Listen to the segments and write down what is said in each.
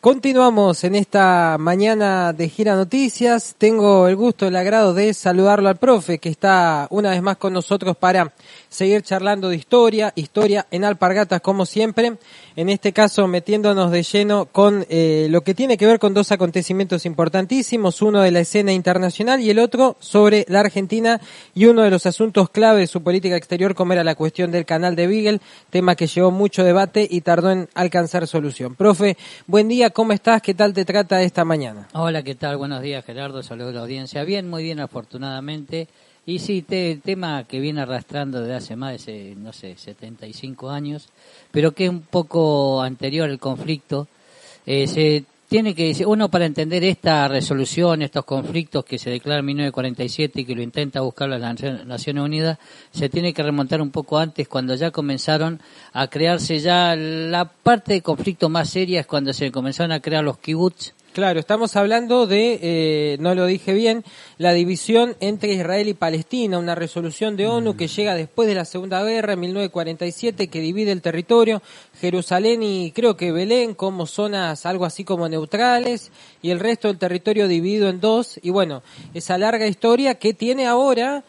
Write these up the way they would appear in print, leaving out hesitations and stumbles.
Continuamos en esta mañana de Gira Noticias. Tengo el gusto, el agrado de saludarlo al profe, que está una vez más con nosotros para seguir charlando de historia en Alpargatas como siempre. En este caso metiéndonos de lleno con lo que tiene que ver con dos acontecimientos importantísimos, uno de la escena internacional y el otro sobre la Argentina y uno de los asuntos clave de su política exterior, como era la cuestión del canal de Beagle, tema que llevó mucho debate y tardó en alcanzar solución. Profe, buen día. ¿Cómo estás? ¿Qué tal te trata esta mañana? Hola, ¿qué tal? Buenos días, Gerardo. Saludos a la audiencia. Bien, muy bien, afortunadamente. Y sí, tema que viene arrastrando desde hace más de, 75 años, pero que es un poco anterior al conflicto. Se tiene que decir, uno para entender esta resolución, estos conflictos que se declaran en 1947 y que lo intenta buscar las Naciones Unidas, se tiene que remontar un poco antes, cuando ya comenzaron a crearse ya la parte de conflicto más seria, es cuando se comenzaron a crear los kibbutz. Claro, estamos hablando de, no lo dije bien, la división entre Israel y Palestina, una resolución de ONU que llega después de la Segunda Guerra, en 1947, que divide el territorio, Jerusalén y creo que Belén como zonas algo así como neutrales, y el resto del territorio dividido en dos, y bueno, esa larga historia que tiene ahora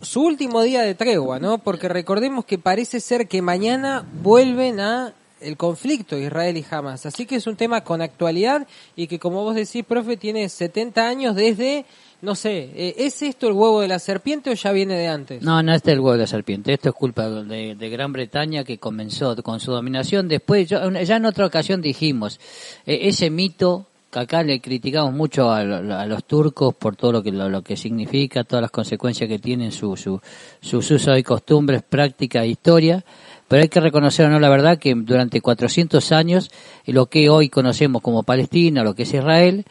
su último día de tregua, ¿no? Porque recordemos que parece ser que mañana vuelven a el conflicto Israel y Hamas, así que es un tema con actualidad y que, como vos decís, profe, tiene 70 años desde, no sé, ¿es esto el huevo de la serpiente o ya viene de antes? No, este es el huevo de la serpiente, esto es culpa de Gran Bretaña, que comenzó con su dominación. Después, ya en otra ocasión dijimos, ese mito que acá le criticamos mucho a los turcos por todo lo que significa, todas las consecuencias que tienen sus usos y costumbres, práctica e historia. Pero hay que reconocer, o no, la verdad, que durante 400 años, lo que hoy conocemos como Palestina, lo que es Israel,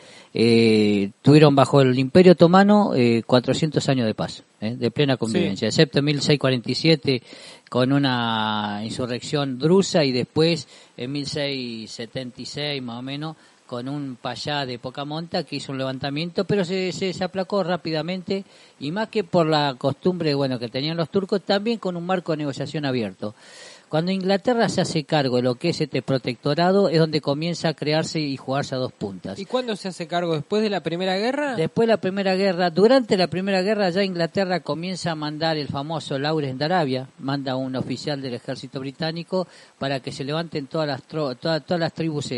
tuvieron bajo el Imperio Otomano 400 años de paz, de plena convivencia, sí. Excepto en 1647 con una insurrección drusa y después en 1676 más o menos con un payá de poca monta que hizo un levantamiento, pero se aplacó rápidamente, y más que por la costumbre que tenían los turcos, también con un marco de negociación abierto. Cuando Inglaterra se hace cargo de lo que es este protectorado, es donde comienza a crearse y jugarse a dos puntas. ¿Y cuándo se hace cargo? ¿Después de la Primera Guerra? Después de la Primera Guerra. Durante la Primera Guerra ya Inglaterra comienza a mandar el famoso Lawrence de Arabia, manda un oficial del ejército británico para que se levanten todas las tribus,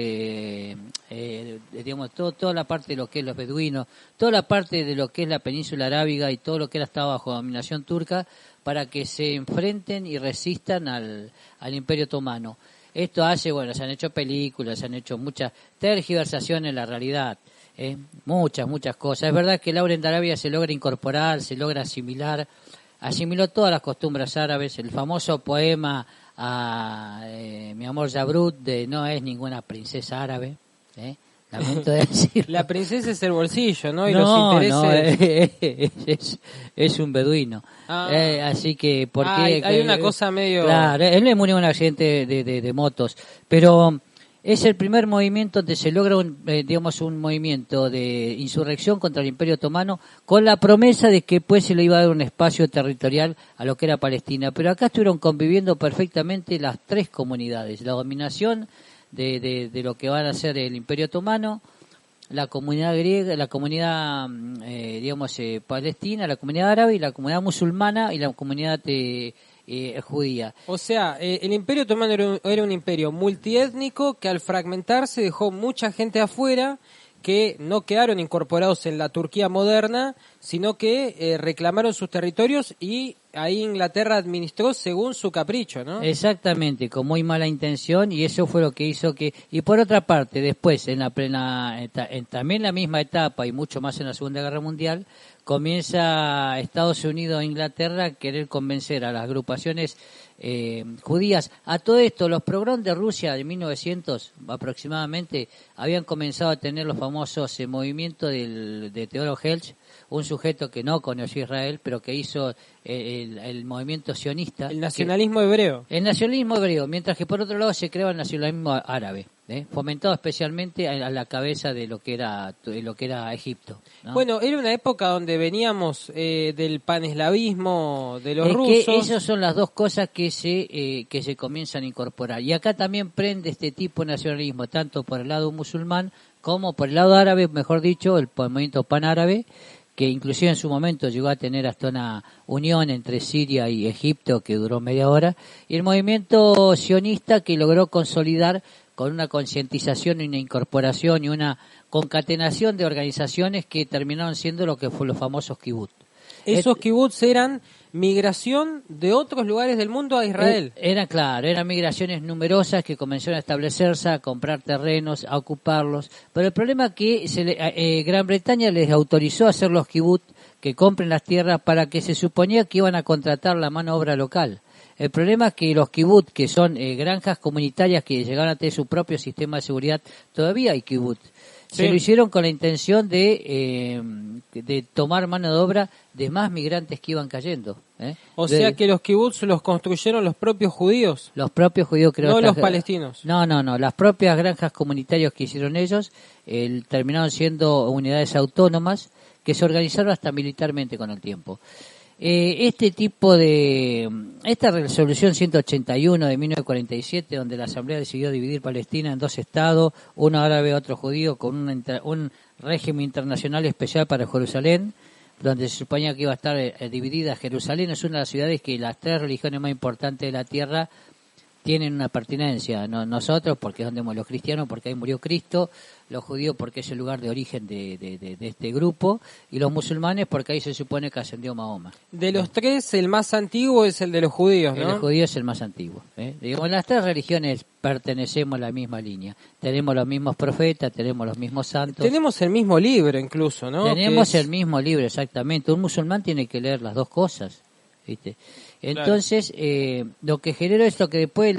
digamos, toda la parte de lo que es los beduinos, toda la parte de lo que es la península arábiga y todo lo que estaba bajo dominación turca, para que se enfrenten y resistan al Imperio Otomano. Esto hace, se han hecho películas, se han hecho muchas tergiversaciones en la realidad, muchas cosas. Es verdad que Lawrence de Arabia se logra incorporar, se logra asimiló todas las costumbres árabes. El famoso poema a Mi amor Jabrut, de no es ninguna princesa árabe, lamento decirlo. La princesa es el bolsillo, ¿no? Y los intereses... es un beduino. Así que, porque hay una cosa medio... Claro, él le murió en un accidente de motos, pero es el primer movimiento donde se logra un movimiento de insurrección contra el Imperio Otomano, con la promesa de que pues se le iba a dar un espacio territorial a lo que era Palestina. Pero acá estuvieron conviviendo perfectamente las tres comunidades: la dominación de lo que van a ser el Imperio Otomano, la comunidad griega, la comunidad palestina, la comunidad árabe y la comunidad musulmana y la comunidad judía. O sea, el Imperio Otomano era un imperio multiétnico que al fragmentarse dejó mucha gente afuera, que no quedaron incorporados en la Turquía moderna, sino que reclamaron sus territorios, y ahí Inglaterra administró según su capricho, ¿no? Exactamente, con muy mala intención, y eso fue lo que hizo que... Y por otra parte, después, también la misma etapa, y mucho más en la Segunda Guerra Mundial, comienza Estados Unidos e Inglaterra a querer convencer a las agrupaciones judías. A todo esto, los pogroms de Rusia de 1900 aproximadamente habían comenzado a tener los famosos movimientos de Theodor Herzl, un sujeto que no conoció Israel, pero que hizo el movimiento sionista. El nacionalismo hebreo. El nacionalismo hebreo, mientras que por otro lado se creaba el nacionalismo árabe, fomentado especialmente a la cabeza de lo que era Egipto, ¿no? Bueno, era una época donde veníamos del paneslavismo de los Es rusos. que esas son las dos cosas que se comienzan a incorporar. Y acá también prende este tipo de nacionalismo, tanto por el lado musulmán como por el lado árabe, mejor dicho, el movimiento panárabe, que inclusive en su momento llegó a tener hasta una unión entre Siria y Egipto que duró media hora, y el movimiento sionista que logró consolidar con una concientización y una incorporación y una concatenación de organizaciones que terminaron siendo lo que fue los famosos kibbutz. Esos kibbutz eran migración de otros lugares del mundo a Israel. Eran migraciones numerosas que comenzaron a establecerse, a comprar terrenos, a ocuparlos. Pero el problema es que Gran Bretaña les autorizó a hacer los kibbutz que compren las tierras para que se suponía que iban a contratar la mano de obra local. El problema es que los kibbutz, que son granjas comunitarias que llegaron a tener su propio sistema de seguridad, todavía hay kibbutz. Sí. Se lo hicieron con la intención de tomar mano de obra de más migrantes que iban cayendo. O sea que los kibbutz los construyeron los propios judíos. Los propios judíos, creo. No los palestinos. No. Las propias granjas comunitarias que hicieron ellos terminaron siendo unidades autónomas que se organizaron hasta militarmente con el tiempo. Esta resolución 181 de 1947, donde la Asamblea decidió dividir Palestina en dos estados, uno árabe y otro judío, con un régimen internacional especial para Jerusalén, donde se suponía que iba a estar dividida. Jerusalén es una de las ciudades que las tres religiones más importantes de la tierra tienen una pertinencia. Nosotros, porque es donde murió los cristianos, porque ahí murió Cristo; los judíos, porque es el lugar de origen de este grupo; y los musulmanes, porque ahí se supone que ascendió Mahoma. De los tres, el más antiguo es el de los judíos, ¿no? El judío es el más antiguo. Digamos, las tres religiones pertenecemos a la misma línea. Tenemos los mismos profetas, tenemos los mismos santos. Tenemos el mismo libro incluso, ¿no? Tenemos el mismo libro, exactamente. Un musulmán tiene que leer las dos cosas, ¿viste? Entonces, lo que generó es lo que después,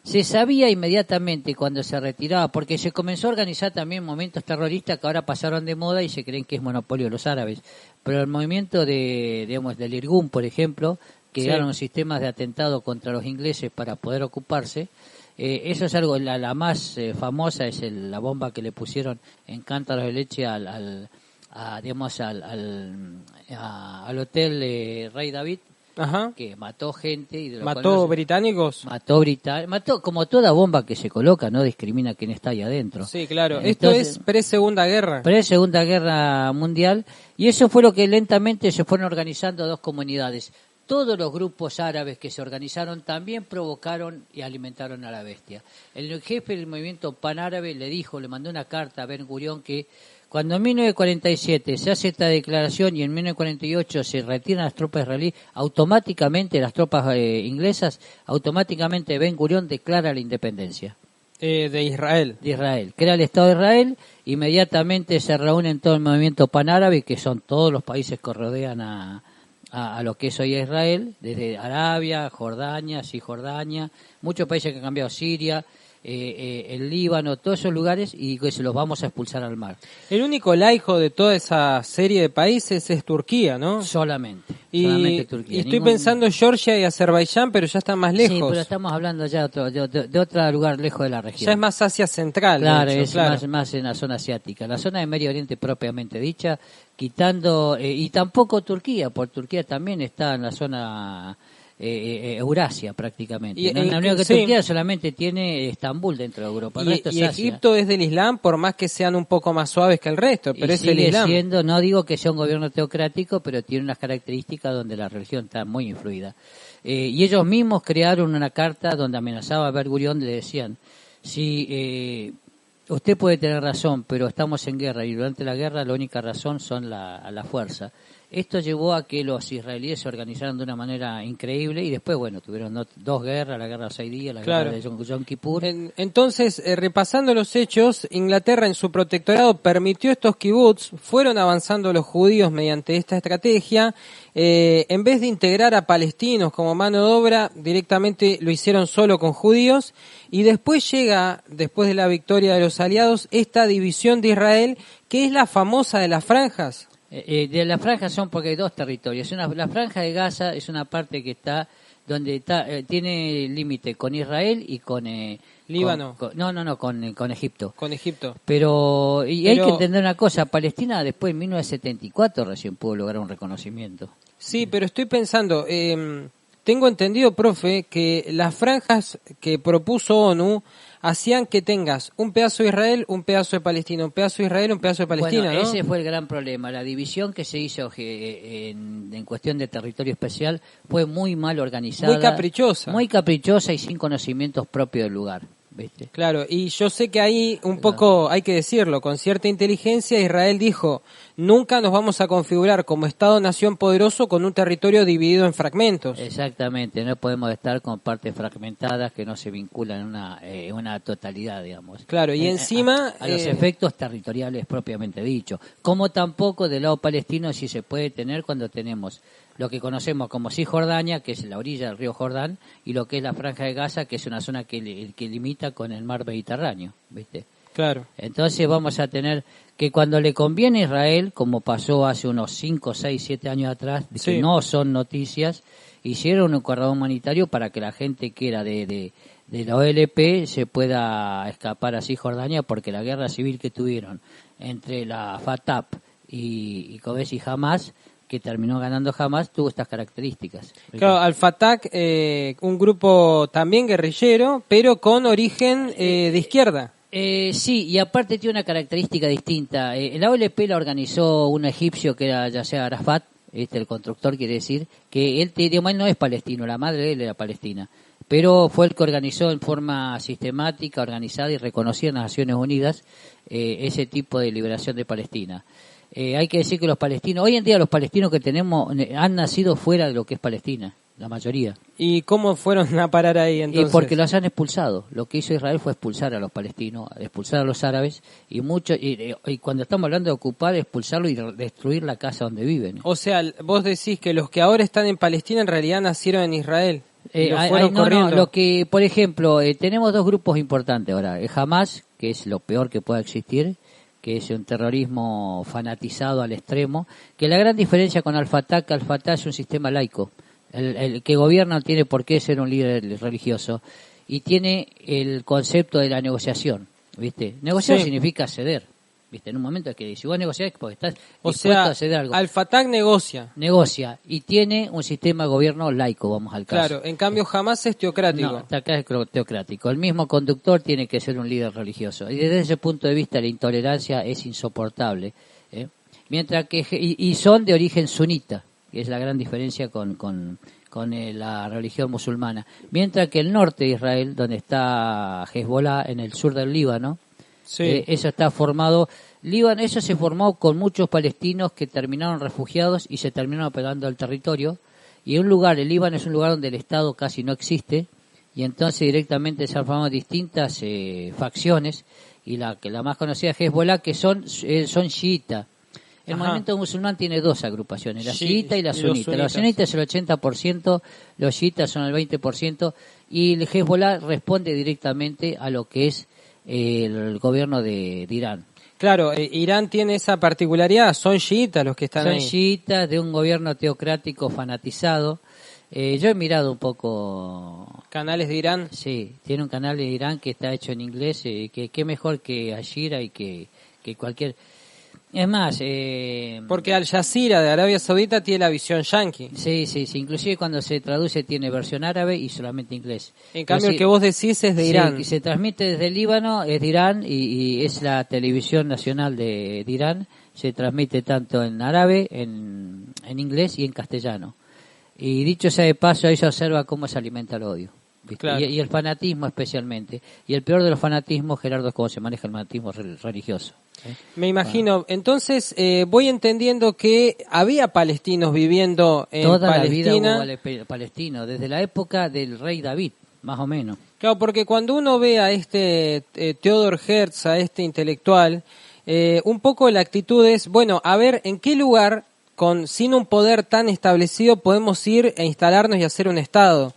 se sabía inmediatamente cuando se retiraba, porque se comenzó a organizar también movimientos terroristas que ahora pasaron de moda y se creen que es monopolio de los árabes. Pero el movimiento del Irgun, por ejemplo, que eran sistemas de atentado contra los ingleses para poder ocuparse, eso es algo, la más famosa es la bomba que le pusieron en cántaros de leche al hotel Rey David. Ajá. Que mató gente y mató británicos, mató como toda bomba que se coloca, no discrimina a quien está ahí adentro. Sí, claro. Entonces, esto es pre-segunda guerra mundial, y eso fue lo que lentamente se fueron organizando dos comunidades. Todos los grupos árabes que se organizaron también provocaron y alimentaron a la bestia. El jefe del movimiento panárabe le mandó una carta a Ben Gurión que cuando en 1947 se hace esta declaración y en 1948 se retiran las tropas israelíes, automáticamente las tropas inglesas, automáticamente Ben Gurión declara la independencia. De Israel. De Israel. Crea el Estado de Israel, inmediatamente se reúnen todo el movimiento panárabe, que son todos los países que rodean a lo que es hoy Israel, desde Arabia, Jordania, Cisjordania, muchos países que han cambiado, Siria, el Líbano, todos esos lugares, y que se los vamos a expulsar al mar. El único laico de toda esa serie de países es Turquía, ¿no? Solamente Turquía. Y estoy pensando en Georgia y Azerbaiyán, pero ya están más lejos. Sí, pero estamos hablando ya de otro lugar lejos de la región. Ya es más Asia Central. Claro, de hecho, más en la zona asiática. La zona de Medio Oriente propiamente dicha, quitando, y tampoco Turquía, porque Turquía también está en la zona Eurasia prácticamente. La única que Turquía solamente tiene Estambul dentro de Europa. Y Egipto es del Islam, por más que sean un poco más suaves que el resto, pero es el Islam. No digo que sea un gobierno teocrático, pero tiene unas características donde la religión está muy influida. Y ellos mismos crearon una carta donde amenazaba a Ben Gurión, le decían, si usted puede tener razón, pero estamos en guerra, y durante la guerra la única razón son la fuerza. Esto llevó a que los israelíes se organizaran de una manera increíble y después, tuvieron dos guerras, la guerra de 6 días, la guerra de Yom Kippur. Entonces, repasando los hechos, Inglaterra en su protectorado permitió estos kibbutz, fueron avanzando los judíos mediante esta estrategia, en vez de integrar a palestinos como mano de obra, directamente lo hicieron solo con judíos, y después llega, después de la victoria de los aliados, esta división de Israel, que es la famosa de las franjas. De la franja son porque hay dos territorios. La franja de Gaza es una parte que está donde tiene límite con Israel y con Líbano. Con Egipto. Con Egipto. Pero hay que entender una cosa, Palestina después en 1974 recién pudo lograr un reconocimiento. Sí, pero estoy pensando, tengo entendido, profe, que las franjas que propuso ONU hacían que tengas un pedazo de Israel, un pedazo de Palestina, un pedazo de Israel, un pedazo de Palestina, bueno, ¿no? Ese fue el gran problema. La división que se hizo en cuestión de territorio especial fue muy mal organizada. Muy caprichosa y sin conocimientos propios del lugar. ¿Viste? Claro, y yo sé que ahí un poco, hay que decirlo, con cierta inteligencia Israel dijo, nunca nos vamos a configurar como Estado-nación poderoso con un territorio dividido en fragmentos. Exactamente, no podemos estar con partes fragmentadas que no se vinculan en una totalidad, digamos. Claro, y encima... A los efectos territoriales propiamente dicho. Como tampoco del lado palestino si se puede tener cuando tenemos lo que conocemos como Cisjordania, que es la orilla del río Jordán, y lo que es la Franja de Gaza, que es una zona que limita con el mar Mediterráneo, ¿viste? Claro. Entonces vamos a tener que cuando le conviene a Israel, como pasó hace unos 5, 6, 7 años atrás, que no son noticias, hicieron un corredor humanitario para que la gente que era de la OLP se pueda escapar a Cisjordania, porque la guerra civil que tuvieron entre la Fatah y Hamas, que terminó ganando Hamas, tuvo estas características. Claro, Al-Fatah, un grupo también guerrillero, pero con origen de izquierda. Sí, y aparte tiene una característica distinta. La OLP la organizó un egipcio que era Yasser Arafat, el constructor, quiere decir, que él no es palestino, la madre de él era palestina, pero fue el que organizó en forma sistemática, organizada y reconocida en las Naciones Unidas ese tipo de liberación de Palestina. Hay que decir que los palestinos, hoy en día los palestinos que tenemos han nacido fuera de lo que es Palestina, la mayoría. ¿Y cómo fueron a parar ahí entonces? Porque los han expulsado. Lo que hizo Israel fue expulsar a los palestinos, expulsar a los árabes y cuando estamos hablando de ocupar, expulsarlo y destruir la casa donde viven. O sea, vos decís que los que ahora están en Palestina en realidad nacieron en Israel. Lo que, por ejemplo, tenemos dos grupos importantes ahora. Hamas, que es lo peor que pueda existir, que es un terrorismo fanatizado al extremo, que la gran diferencia con Al-Fatah, que Al-Fatah es un sistema laico. El que gobierna no tiene por qué ser un líder religioso y tiene el concepto de la negociación, ¿viste? Negociar significa ceder, ¿viste? En un momento es que si vos negociás es porque estás dispuesto a ceder algo. Al-Fatah negocia y tiene un sistema de gobierno laico, vamos al caso. Claro, en cambio jamás es teocrático. No, acá es teocrático. El mismo conductor tiene que ser un líder religioso y desde ese punto de vista la intolerancia es insoportable, mientras que y son de origen sunita, que es la gran diferencia con la religión musulmana. Mientras que el norte de Israel, donde está Hezbollah, en el sur del Líbano, eso está formado. Eso se formó con muchos palestinos que terminaron refugiados y se terminaron pegando al territorio. Y el Líbano es un lugar donde el Estado casi no existe, y entonces directamente se han formado distintas facciones, y la más conocida es Hezbollah, que son chiitas. El movimiento musulmán tiene dos agrupaciones, la chiita y la sunita. Los sunitas es el 80%, los chiitas son el 20%, y el Hezbollah responde directamente a lo que es el gobierno de Irán. Claro, Irán tiene esa particularidad, son chiitas los que están ahí. Son chiitas de un gobierno teocrático fanatizado. Yo he mirado un poco... ¿Canales de Irán? Sí, tiene un canal de Irán que está hecho en inglés, que mejor que Al Jazeera y que cualquier... Es más... porque Al Jazeera de Arabia Saudita tiene la visión yanqui. Sí, inclusive cuando se traduce tiene versión árabe y solamente inglés. En cambio el que vos decís es de Irán. Sí, se transmite desde el Líbano, es de Irán y es la televisión nacional de Irán. Se transmite tanto en árabe, en inglés y en castellano. Y dicho sea de paso, ahí se observa cómo se alimenta el odio. Claro. Y el fanatismo especialmente. Y el peor de los fanatismos, Gerardo, es cómo se maneja el fanatismo religioso. Me imagino. Entonces, voy entendiendo que había palestinos viviendo en Toda Palestina. Toda la vida hubo palestinos, desde la época del rey David, más o menos. Claro, porque cuando uno ve a este Theodor Herz, a este intelectual, un poco la actitud es, bueno, a ver, ¿en qué lugar, sin un poder tan establecido, podemos ir e instalarnos y hacer un Estado?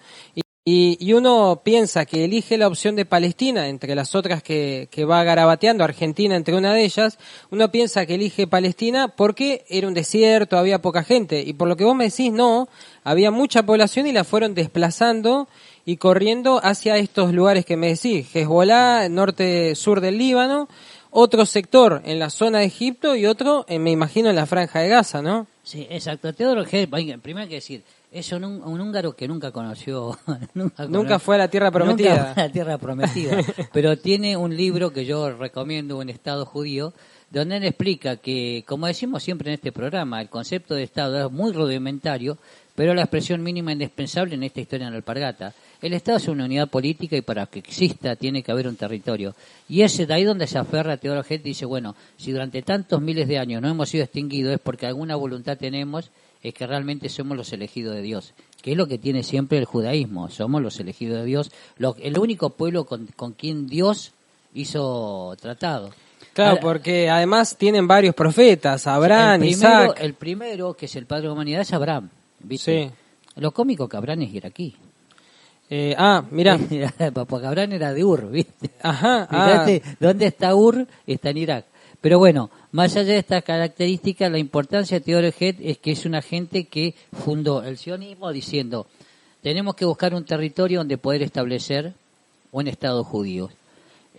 Y uno piensa que elige la opción de Palestina entre las otras que va garabateando, Argentina entre una de ellas, uno piensa que elige Palestina porque era un desierto, había poca gente, y por lo que vos me decís, no, había mucha población y la fueron desplazando y corriendo hacia estos lugares que me decís, Hezbolá, norte-sur del Líbano, otro sector en la zona de Egipto y otro, me imagino, en la Franja de Gaza, ¿no? Sí, exacto. Teodoro Herzl, primero hay que decir, es un húngaro que nunca conoció... Nunca fue a la Tierra Prometida. Nunca fue a la Tierra Prometida, pero tiene un libro que yo recomiendo, Un Estado Judío, donde él explica que, como decimos siempre en este programa, el concepto de Estado es muy rudimentario, pero la expresión mínima indispensable en esta historia en la alpargata. El Estado es una unidad política y para que exista tiene que haber un territorio. Y es de ahí donde se aferra Teodoro Herzl y dice, bueno, si durante tantos miles de años no hemos sido extinguidos es porque alguna voluntad tenemos, es que realmente somos los elegidos de Dios, que es lo que tiene siempre el judaísmo, somos los elegidos de Dios, el único pueblo con quien Dios hizo tratado. Claro, porque además tienen varios profetas, Abraham, Isaac. El primero, que es el padre de la humanidad, es Abraham, ¿viste? Sí. Lo cómico que Abraham es iraquí. Mirá. Porque Abraham era de Ur, ¿viste? Ajá. Fíjate, ¿dónde está Ur? Está en Irak. Pero bueno, más allá de estas características, la importancia de Teodoro Herzl es que es una gente que fundó el sionismo diciendo, tenemos que buscar un territorio donde poder establecer un Estado judío.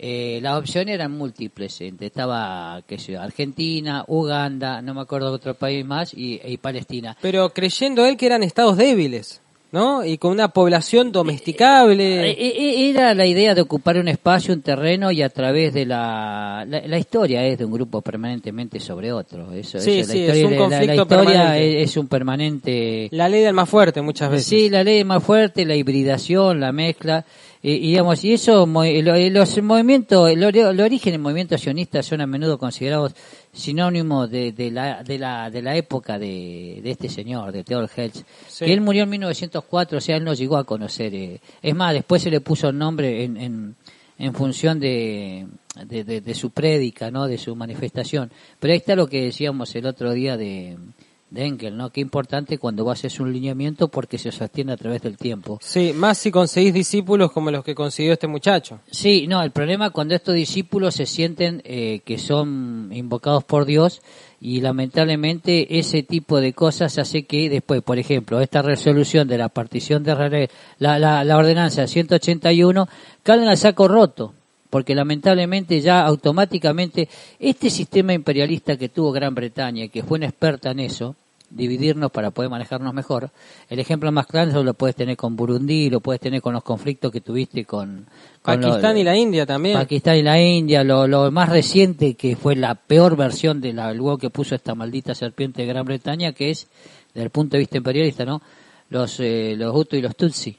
Las opciones eran múltiples, estaba Argentina, Uganda, no me acuerdo de otro país más, y Palestina. Pero creyendo él que eran estados débiles, ¿no? Y con una población domesticable. Era la idea de ocupar un espacio, un terreno, y a través de la historia es de un grupo permanentemente sobre otro. Eso, sí, eso, sí, la historia, es un conflicto la historia permanente. Es un permanente... La ley del más fuerte muchas veces. Sí, la ley del más fuerte, la hibridación, la mezcla... y digamos, y eso, los movimientos, los orígenes del movimiento sionista son a menudo considerados sinónimos de la época de este señor, de Theodor Herzl, sí. Que él murió en 1904, o sea, él no llegó a conocer, es más, después se le puso el nombre en función de su prédica, ¿no? De su manifestación. Pero ahí está lo que decíamos el otro día de Engel, ¿no? Qué importante cuando vos haces un lineamiento porque se sostiene a través del tiempo. Sí, más si conseguís discípulos como los que consiguió este muchacho. Sí, no, el problema cuando estos discípulos se sienten que son invocados por Dios y lamentablemente ese tipo de cosas hace que después, por ejemplo, esta resolución de la partición de Israel, la ordenanza 181, cae en el saco roto. Porque lamentablemente ya automáticamente este sistema imperialista que tuvo Gran Bretaña, que fue una experta en eso, dividirnos para poder manejarnos mejor, el ejemplo más claro lo puedes tener con Burundi, lo puedes tener con los conflictos que tuviste con Pakistán y la India también. Pakistán y la India, lo más reciente que fue la peor versión de luego que puso esta maldita serpiente de Gran Bretaña, que es, desde el punto de vista imperialista, ¿no? Los Hutus y los Tutsi.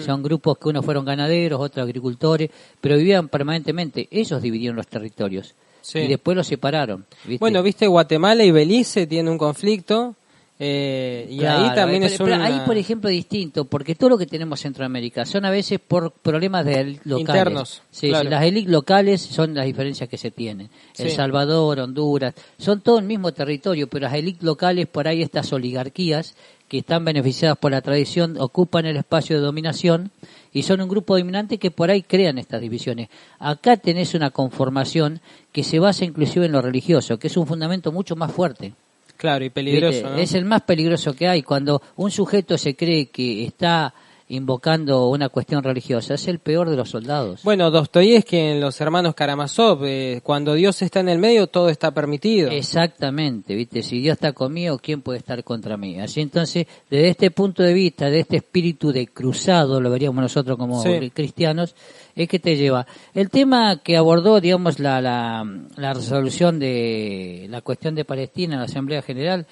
Son grupos que unos fueron ganaderos, otros agricultores, pero vivían permanentemente. Ellos dividieron los territorios y después los separaron. ¿Viste? Bueno, viste, Guatemala y Belice tienen un conflicto y claro, ahí también es una... Ahí, por ejemplo, es distinto, porque todo lo que tenemos en Centroamérica son a veces por problemas de élite locales. Internos. Sí, claro. Sí, las élites locales son las diferencias que se tienen. El Salvador, Honduras, son todo el mismo territorio, pero las élites locales, por ahí estas oligarquías que están beneficiadas por la tradición, ocupan el espacio de dominación y son un grupo dominante que por ahí crean estas divisiones. Acá tenés una conformación que se basa inclusive en lo religioso, que es un fundamento mucho más fuerte. Claro, y peligroso, ¿no? Es el más peligroso que hay. Cuando un sujeto se cree que está invocando una cuestión religiosa, es el peor de los soldados. Bueno, Dostoyevski en Los Hermanos Karamazov, cuando Dios está en el medio, todo está permitido. Exactamente, ¿viste? Si Dios está conmigo, ¿quién puede estar contra mí? Así entonces, desde este punto de vista, de este espíritu de cruzado, lo veríamos nosotros como cristianos, es que te lleva. El tema que abordó, digamos, la resolución de la cuestión de Palestina en la Asamblea General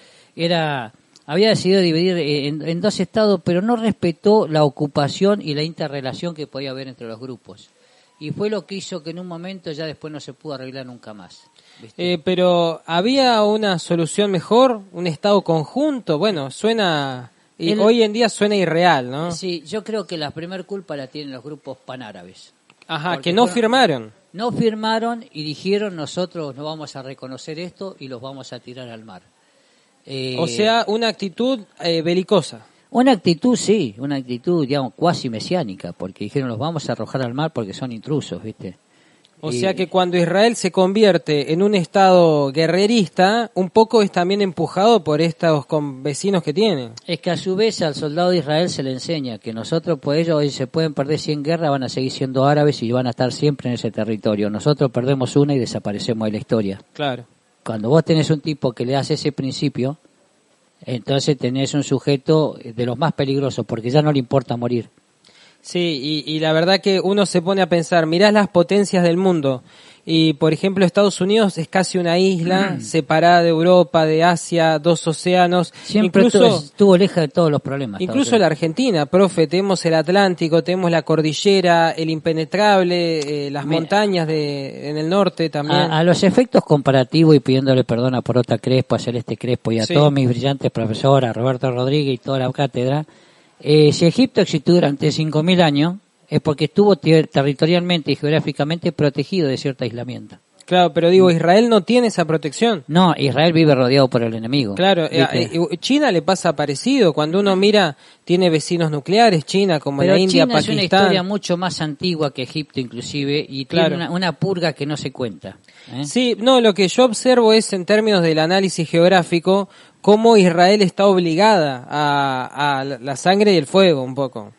había decidido dividir en dos estados, pero no respetó la ocupación y la interrelación que podía haber entre los grupos. Y fue lo que hizo que en un momento ya después no se pudo arreglar nunca más. Pero ¿había una solución mejor? ¿Un estado conjunto? Bueno, suena... hoy en día suena irreal, ¿no? Sí, yo creo que la primer culpa la tienen los grupos panárabes. Ajá, que no firmaron. No firmaron y dijeron nosotros no vamos a reconocer esto y los vamos a tirar al mar. O sea, una actitud belicosa. Una actitud, sí, una actitud, digamos, cuasi mesiánica, porque dijeron, los vamos a arrojar al mar porque son intrusos, ¿viste? O sea que cuando Israel se convierte en un estado guerrerista, un poco es también empujado por estos vecinos que tienen. Es que a su vez al soldado de Israel se le enseña que nosotros, pues ellos hoy se pueden perder 100 guerras, van a seguir siendo árabes y van a estar siempre en ese territorio. Nosotros perdemos una y desaparecemos de la historia. Claro. Cuando vos tenés un tipo que le hace ese principio, entonces tenés un sujeto de los más peligrosos, porque ya no le importa morir. Sí, y la verdad que uno se pone a pensar, mirás las potencias del mundo, y por ejemplo Estados Unidos es casi una isla separada de Europa, de Asia, dos océanos. Siempre incluso estuvo lejos de todos los problemas. Incluso la Argentina, profe, tenemos el Atlántico, tenemos la cordillera, el impenetrable, las montañas en el norte también. A los efectos comparativos, y pidiéndole perdón a Porota Crespo, a Celeste Crespo y a todos mis brillantes profesores, a Roberto Rodríguez y toda la cátedra, si Egipto existió durante 5.000 años, es porque estuvo territorialmente y geográficamente protegido de cierto aislamiento. Claro, pero digo, Israel no tiene esa protección. No, Israel vive rodeado por el enemigo. Claro, China le pasa parecido. Cuando uno mira, tiene vecinos nucleares, China, como pero la India, China Pakistán. Es una historia mucho más antigua que Egipto, inclusive, y tiene una purga que no se cuenta. Sí, no, lo que yo observo es, en términos del análisis geográfico, cómo Israel está obligada a la sangre y el fuego, un poco.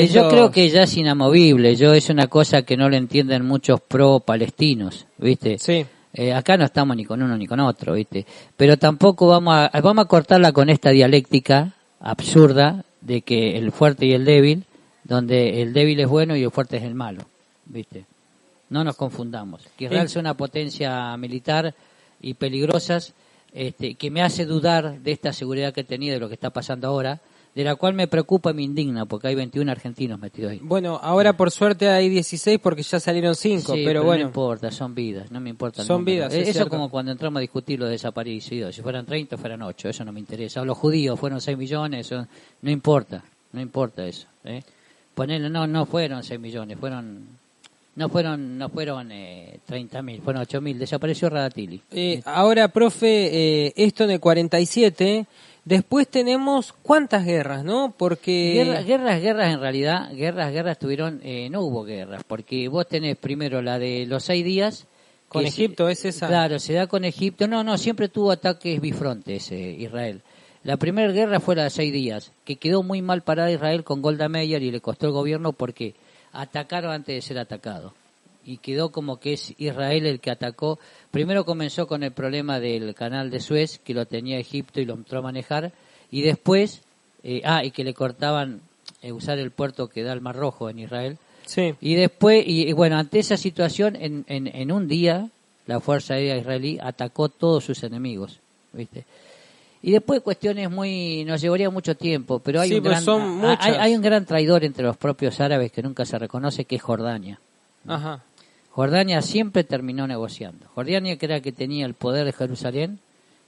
Yo creo que ya es inamovible. Es una cosa que no lo entienden muchos pro-palestinos, ¿viste? Sí. Acá no estamos ni con uno ni con otro, ¿viste? Pero tampoco vamos a cortarla con esta dialéctica absurda de que el fuerte y el débil, donde el débil es bueno y el fuerte es el malo, ¿viste? No nos confundamos. Que Israel sea una potencia militar y peligrosas, que me hace dudar de esta seguridad que tenía de lo que está pasando ahora, de la cual me preocupa y me indigna, porque hay 21 argentinos metidos ahí. Bueno, ahora por suerte hay 16 porque ya salieron 5, sí, pero bueno. No importa, son vidas, no me importa el Son número. vidas, Eso cierto. Como cuando entramos a discutir lo de desaparecidos, si fueran 30 o fueran 8, eso no me interesa. O los judíos fueron 6 millones, eso, no importa eso. Ponele, no fueron 6 millones, no fueron 30.000, fueron 8.000, desapareció Radatili. Ahora, profe, esto en el 47... Después tenemos cuántas guerras, ¿no? Porque guerras en realidad, guerras tuvieron, no hubo guerras, porque vos tenés primero la de los 6 días. Con Egipto, ¿es esa? Claro, se da con Egipto. No, siempre tuvo ataques bifrontes Israel. La primera guerra fue la de 6 días, que quedó muy mal parada Israel con Golda Meir y le costó el gobierno porque atacaron antes de ser atacado. Y quedó como que es Israel el que atacó. Primero comenzó con el problema del canal de Suez, que lo tenía Egipto y lo entró a manejar, y después, y que le cortaban usar el puerto que da al Mar Rojo en Israel. Sí. Y después, y bueno, ante esa situación, en un día, la Fuerza Aérea Israelí atacó todos sus enemigos, ¿viste? Y después cuestiones nos llevaría mucho tiempo, pero hay un gran traidor entre los propios árabes que nunca se reconoce, que es Jordania. Ajá. Jordania siempre terminó negociando. Jordania, que era el que tenía el poder de Jerusalén,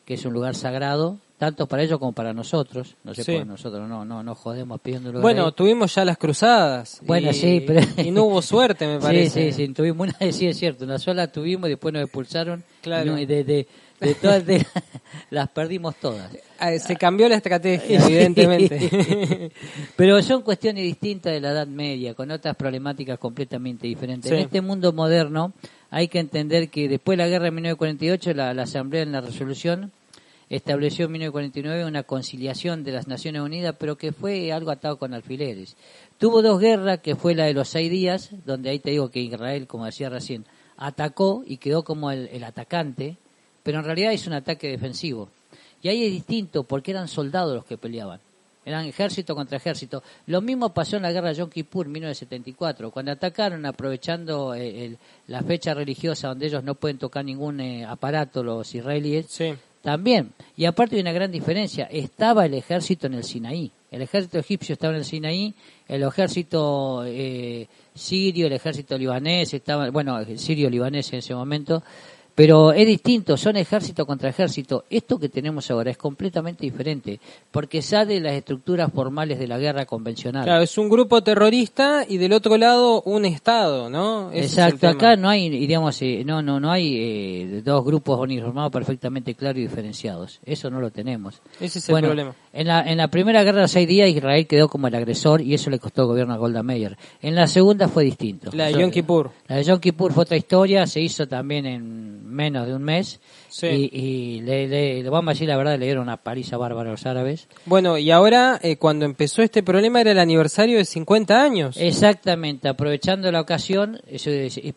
que es un lugar sagrado, tanto para ellos como para nosotros. No sé por nosotros no jodemos pidiendo lugar. Bueno, tuvimos ya las cruzadas. Bueno, sí, pero y no hubo suerte, me parece. Sí, tuvimos sí, es cierto, una sola tuvimos y después nos expulsaron. Claro. Y de todas las perdimos todas. Se cambió la estrategia, evidentemente. Pero son cuestiones distintas de la Edad Media, con otras problemáticas completamente diferentes. Sí. En este mundo moderno hay que entender que después de la guerra de 1948, la Asamblea en la resolución estableció en 1949 una conciliación de las Naciones Unidas, pero que fue algo atado con alfileres. Tuvo 2 guerras, que fue la de los 6 días, donde ahí te digo que Israel, como decía recién, atacó y quedó como el atacante, pero en realidad es un ataque defensivo. Y ahí es distinto, porque eran soldados los que peleaban. Eran ejército contra ejército. Lo mismo pasó en la guerra de Yom Kippur, 1974, cuando atacaron aprovechando la fecha religiosa donde ellos no pueden tocar ningún aparato, los israelíes. Sí. También. Y aparte hay una gran diferencia. Estaba el ejército en el Sinaí. El ejército egipcio estaba en el Sinaí, el ejército sirio, el ejército libanés, sirio-libanés en ese momento, Pero es distinto, son ejército contra ejército. Esto que tenemos ahora es completamente diferente, porque sale de las estructuras formales de la guerra convencional. Claro, es un grupo terrorista y del otro lado un Estado, ¿no? Ese Exacto, es el tema. acá no hay, digamos, no hay dos grupos uniformados perfectamente claros y diferenciados. Eso no lo tenemos. Ese es el problema. En la primera guerra de los 6 días Israel quedó como el agresor y eso le costó el gobierno a Golda Meir. En la segunda fue distinto. La de Yom Kippur. La de Yom Kippur fue otra historia, se hizo también en menos de un mes. Sí. Y le vamos a decir la verdad, le dieron una paliza bárbara a los árabes. Bueno, y ahora cuando empezó este problema era el aniversario de 50 años. Exactamente, aprovechando la ocasión,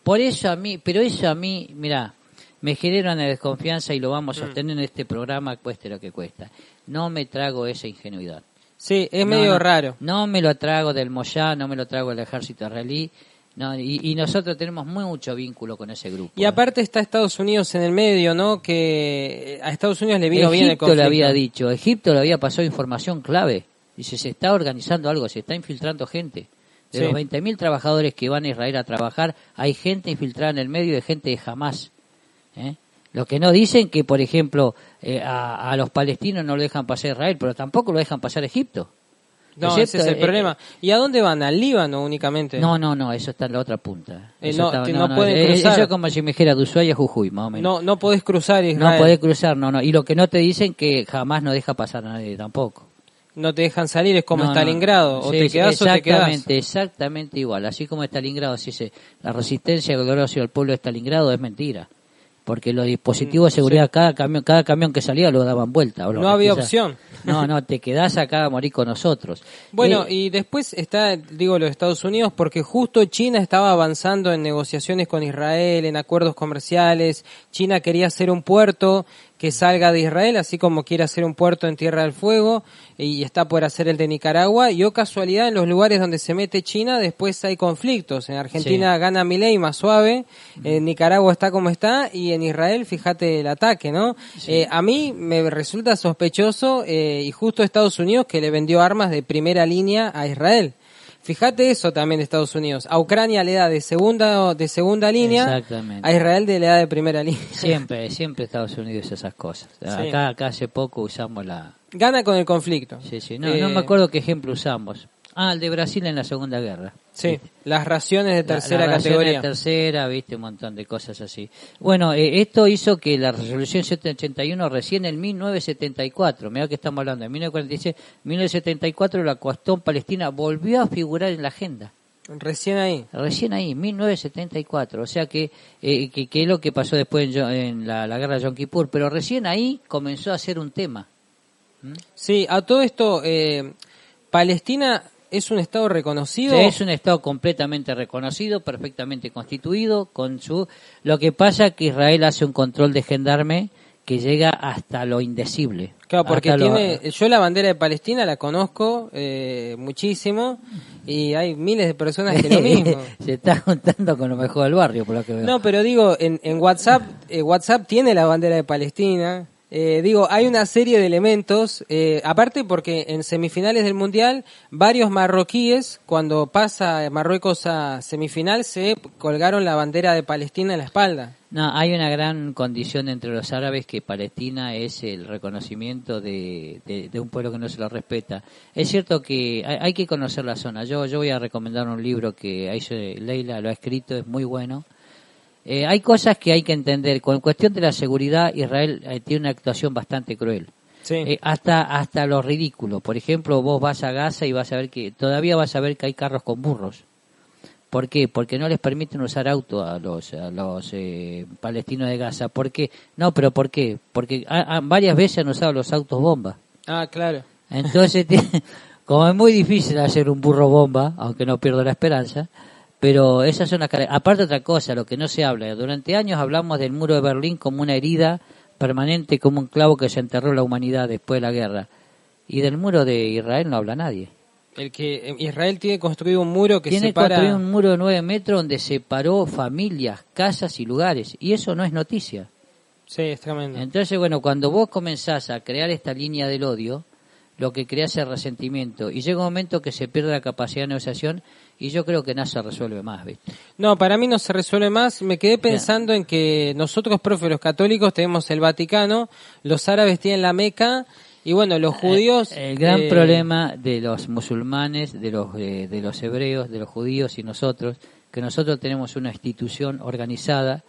por eso a mí, mirá, me genera una desconfianza y lo vamos a sostener en este programa, cueste lo que cuesta. No me trago esa ingenuidad. Sí, es medio raro. No me lo trago del Mossad, no me lo trago del ejército israelí. No, y nosotros tenemos mucho vínculo con ese grupo. Y aparte está Estados Unidos en el medio, ¿no? Que a Estados Unidos le vino bien el conflicto. Egipto le había dicho, Egipto le había pasado información clave. Dice, se está organizando algo, se está infiltrando gente. De los 20.000 trabajadores que van a Israel a trabajar, hay gente infiltrada en el medio de gente de Hamás. Lo que no dicen que, por ejemplo, a los palestinos no lo dejan pasar a Israel, pero tampoco lo dejan pasar a Egipto. No, ese es el problema. ¿Y a dónde van? ¿Al Líbano únicamente? No, eso está en la otra punta. No pueden cruzar. Eso es como si me dijera de Ushuaia a Jujuy, más o menos. No podés cruzar Israel. No podés cruzar, no. Y lo que no te dicen que jamás no deja pasar a nadie tampoco. No te dejan salir, es como Stalingrado. O te quedás o te quedás. Exactamente igual. Así como Stalingrado, la resistencia gloriosa del pueblo de Stalingrado es mentira. Porque los dispositivos de seguridad, cada camión que salía lo daban vuelta. No había opción. No, te quedás acá a morir con nosotros. Bueno, y después está, los Estados Unidos, porque justo China estaba avanzando en negociaciones con Israel, en acuerdos comerciales. China quería hacer un puerto que salga de Israel, así como quiere hacer un puerto en Tierra del Fuego, y está por hacer el de Nicaragua. Y casualidad, en los lugares donde se mete China, después hay conflictos. En Argentina gana Milei más suave, en Nicaragua está como está, y en Israel, fíjate el ataque, ¿no? Sí. A mí me resulta sospechoso, y justo Estados Unidos que le vendió armas de primera línea a Israel. Fíjate eso también de Estados Unidos. A Ucrania le da de segunda línea, a Israel le da de primera línea. Siempre Estados Unidos esas cosas. Sí. Acá hace poco usamos Gana con el conflicto. Sí. No me acuerdo qué ejemplo usamos. El de Brasil en la Segunda Guerra. Sí, ¿viste? Las raciones de tercera la categoría. de tercera, viste, un montón de cosas así. Bueno, esto hizo que la resolución 781 recién en 1974, mirá que estamos hablando, en 1946, 1974 la cuestión palestina volvió a figurar en la agenda. Recién ahí, 1974, o sea que es lo que pasó después en la guerra de Yom Kippur, pero recién ahí comenzó a ser un tema. Sí, a todo esto, Palestina es un estado reconocido. Sí, es un estado completamente reconocido, perfectamente constituido, lo que pasa es que Israel hace un control de gendarme que llega hasta lo indecible. Claro, porque yo la bandera de Palestina la conozco muchísimo y hay miles de personas que lo mismo. Se está juntando con lo mejor del barrio, por lo que veo. No, pero digo, en WhatsApp, WhatsApp tiene la bandera de Palestina. Hay una serie de elementos, aparte porque en semifinales del Mundial, varios marroquíes, cuando pasa Marruecos a semifinal, se colgaron la bandera de Palestina en la espalda. No, hay una gran condición entre los árabes que Palestina es el reconocimiento de un pueblo que no se lo respeta. Es cierto que hay que conocer la zona. Yo voy a recomendar un libro que Leila lo ha escrito, es muy bueno. Hay cosas que hay que entender. Con cuestión de la seguridad, Israel tiene una actuación bastante cruel. Sí. Hasta lo ridículo. Por ejemplo, vos vas a Gaza y todavía vas a ver que hay carros con burros. ¿Por qué? Porque no les permiten usar auto a los palestinos de Gaza. ¿Por qué? No, pero ¿por qué? Porque varias veces han usado los autos bomba. Ah, claro. Entonces, como es muy difícil hacer un burro bomba, aunque no pierdo la esperanza, pero esas son las características. Aparte otra cosa, lo que no se habla, durante años hablamos del muro de Berlín como una herida permanente, como un clavo que se enterró la humanidad después de la guerra. Y del muro de Israel no habla nadie. Israel tiene construido un muro que separa... Tiene construido un muro de 9 metros donde separó familias, casas y lugares. Y eso no es noticia. Sí, es tremendo. Entonces, bueno, cuando vos comenzás a crear esta línea del odio, lo que crea es el resentimiento. Y llega un momento que se pierde la capacidad de negociación y yo creo que no se resuelve más, ¿viste? No, para mí no se resuelve más. Me quedé pensando en que nosotros, profe, los católicos, tenemos el Vaticano, los árabes tienen la Meca, y bueno, los judíos... El gran problema de los musulmanes, de los hebreos, de los judíos y nosotros, que nosotros tenemos una institución organizada,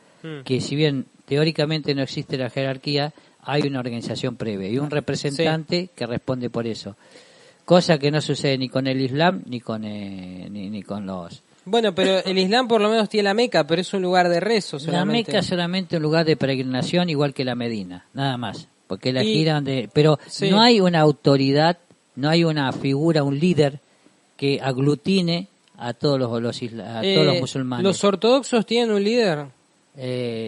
que si bien teóricamente no existe la jerarquía, hay una organización previa y un representante que responde por eso. Cosa que no sucede ni con el Islam ni con los... Bueno, pero el Islam por lo menos tiene la Meca, pero es un lugar de rezo solamente. La Meca es solamente un lugar de peregrinación igual que la Medina, nada más. Porque la giran pero no hay una autoridad, no hay una figura, un líder que aglutine a todos los musulmanes. ¿Los ortodoxos tienen un líder?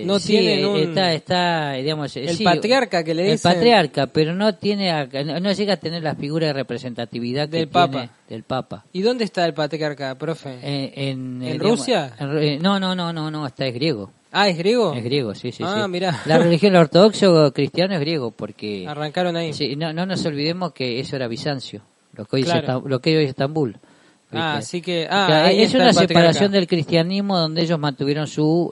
No tienen está, digamos, el patriarca que le dicen. El patriarca, pero no llega a tener la figura de representatividad del Papa. Del Papa. ¿Y dónde está el patriarca, profe? ¿En Rusia? No, es griego. Ah, ¿es griego? Es griego, sí. Mirá. La religión ortodoxo cristiano es griego porque... Arrancaron ahí. Sí, no nos olvidemos que eso era Bizancio, lo que hoy es Estambul. Así que... es una separación del cristianismo donde ellos mantuvieron su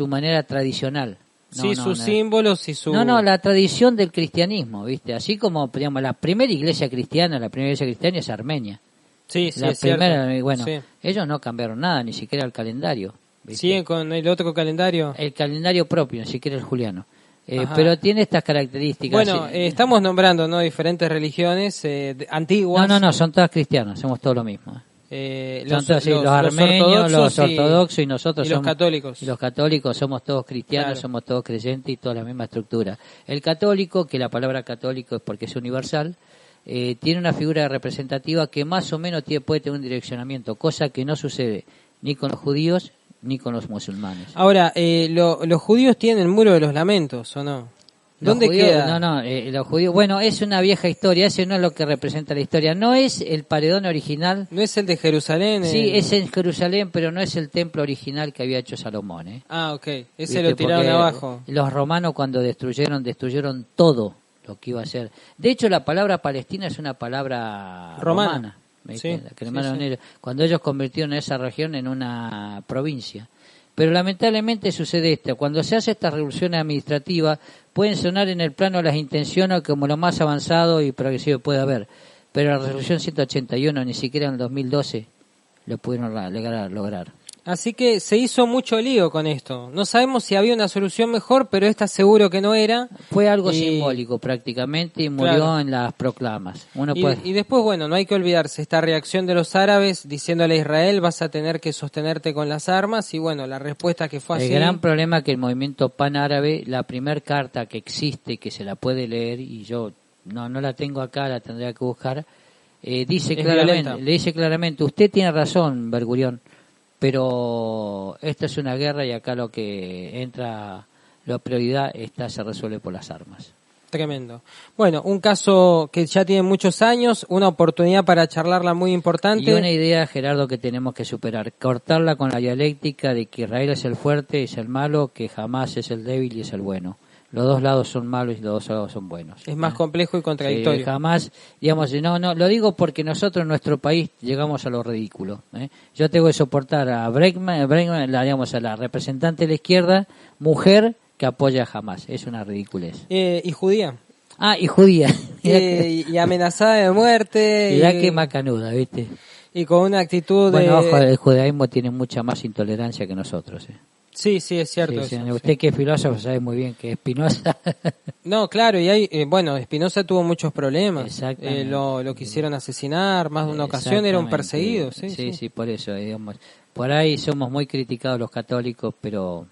manera tradicional. Sus símbolos y su... la tradición del cristianismo, ¿viste? Así como, digamos, la primera iglesia cristiana es Armenia. Sí, la primera, ellos no cambiaron nada, ni siquiera el calendario. ¿Viste? ¿Siguen con el otro calendario? El calendario propio, ni siquiera el juliano. Pero tiene estas características. Bueno, estamos nombrando diferentes religiones antiguas. No, son todas cristianas, somos todos lo mismo. Los armenios, los ortodoxos y nosotros los católicos. Y los católicos somos todos cristianos, somos todos creyentes y toda la misma estructura. El católico, que la palabra católico es porque es universal, tiene una figura representativa que más o menos puede tener un direccionamiento, cosa que no sucede ni con los judíos ni con los musulmanes. Ahora, los judíos tienen el muro de los lamentos, ¿o no? ¿Dónde queda? Los judíos... Bueno, es una vieja historia, ese no es lo que representa la historia. No es el paredón original. ¿No es el de Jerusalén? Sí, es en Jerusalén, pero no es el templo original que había hecho Salomón. Ok. Ese lo tiraron abajo. Los romanos cuando destruyeron todo lo que iba a ser. De hecho, la palabra Palestina es una palabra romana. Sí. Cuando ellos convirtieron a esa región en una provincia. Pero lamentablemente sucede esto, cuando se hace esta revolución administrativa pueden sonar en el plano de las intenciones como lo más avanzado y progresivo puede haber, pero la resolución 181 ni siquiera en el 2012 lo pudieron lograr. Así que se hizo mucho lío con esto. No sabemos si había una solución mejor, pero esta seguro que no era. Fue algo simbólico prácticamente y murió en las proclamas. Y después, no hay que olvidarse esta reacción de los árabes diciéndole a Israel vas a tener que sostenerte con las armas y la respuesta que fue así. El gran problema es que el movimiento panárabe, la primer carta que existe, que se la puede leer y yo no la tengo acá, la tendría que buscar, le dice claramente, usted tiene razón, Ben Gurión, pero esta es una guerra y acá lo que entra, la prioridad se resuelve por las armas. Tremendo. Bueno, un caso que ya tiene muchos años, una oportunidad para charlarla muy importante. Y una idea, Gerardo, que tenemos que superar, cortarla con la dialéctica de que Israel es el fuerte y es el malo, que Hamás es el débil y es el bueno. Los dos lados son malos y los dos lados son buenos. Es más complejo y contradictorio. Jamás, digamos, no, lo digo porque nosotros en nuestro país llegamos a lo ridículo. Yo tengo que soportar a Bregman, a la representante de la izquierda, mujer que apoya a Hamás. Es una ridiculez. Y judía. Y judía. Y amenazada de muerte. Mirá que macanuda, ¿viste? Y con una actitud ojo, el judaísmo tiene mucha más intolerancia que nosotros, Sí, es cierto. Usted que es filósofo sabe muy bien que Spinoza... No, claro, y hay, Spinoza tuvo muchos problemas. Exactamente. Lo quisieron asesinar más de una ocasión, era un perseguido. Sí, por eso, digamos. Por ahí somos muy criticados los católicos, pero...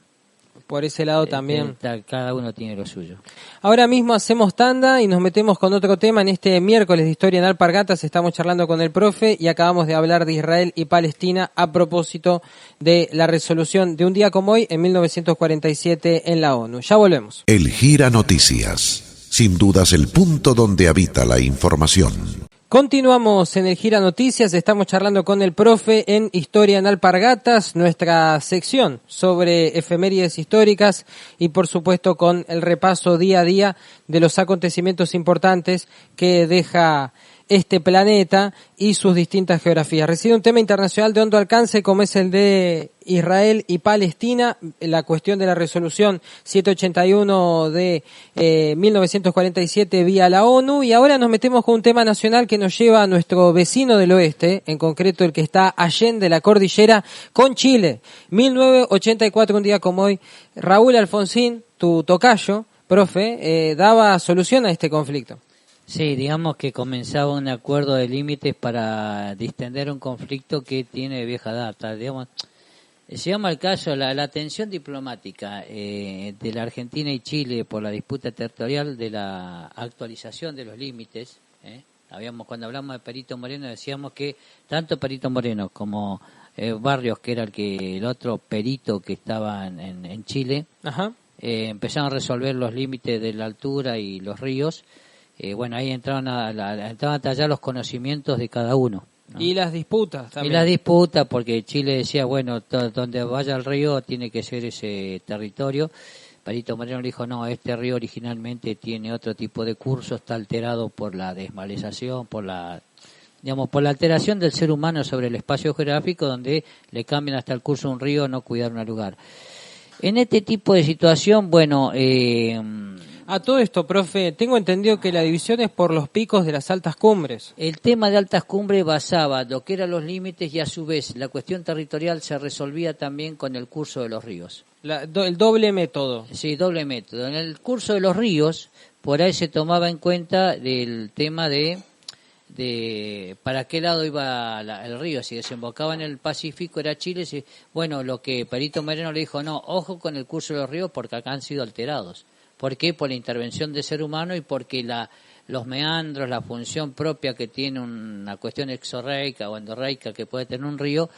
Por ese lado también. Cada uno tiene lo suyo. Ahora mismo hacemos tanda y nos metemos con otro tema. En este miércoles de Historia en Alpargatas estamos charlando con el profe y acabamos de hablar de Israel y Palestina a propósito de la resolución de un día como hoy en 1947 en la ONU. Ya volvemos. El Gira Noticias. Sin dudas el punto donde habita la información. Continuamos en el Gira Noticias, estamos charlando con el profe en Historia en Alpargatas, nuestra sección sobre efemérides históricas y por supuesto con el repaso día a día de los acontecimientos importantes que deja este planeta y sus distintas geografías. Reside un tema internacional de hondo alcance como es el de Israel y Palestina, la cuestión de la resolución 781 de 1947 vía la ONU, y ahora nos metemos con un tema nacional que nos lleva a nuestro vecino del oeste, en concreto el que está allende la cordillera con Chile. 1984, un día como hoy, Raúl Alfonsín, tu tocayo, profe, daba solución a este conflicto. Sí, digamos que comenzaba un acuerdo de límites para distender un conflicto que tiene vieja data. Digamos, se llama el caso la tensión diplomática de la Argentina y Chile por la disputa territorial de la actualización de los límites. Cuando hablamos de Perito Moreno decíamos que tanto Perito Moreno como Barrios, que era el otro perito que estaba en Chile, ajá, empezaron a resolver los límites de la altura y los ríos. Ahí entraban a tallar los conocimientos de cada uno, ¿no? Y las disputas también. Y las disputas, porque Chile decía, donde vaya el río tiene que ser ese territorio. Perito Moreno le dijo, no, este río originalmente tiene otro tipo de curso, está alterado por la desmaleza, por la alteración del ser humano sobre el espacio geográfico, donde le cambian hasta el curso de un río, no cuidar un lugar. En este tipo de situación, a todo esto, profe, tengo entendido que la división es por los picos de las altas cumbres. El tema de altas cumbres basaba lo que eran los límites y a su vez la cuestión territorial se resolvía también con el curso de los ríos. El doble método. Sí, doble método. En el curso de los ríos, por ahí se tomaba en cuenta del tema de para qué lado iba el río. Si desembocaba en el Pacífico era Chile. Lo que Perito Moreno le dijo, no, ojo con el curso de los ríos porque acá han sido alterados. ¿Por qué? Por la intervención del ser humano y porque los meandros, la función propia que tiene una cuestión exorreica o endorreica que puede tener un río,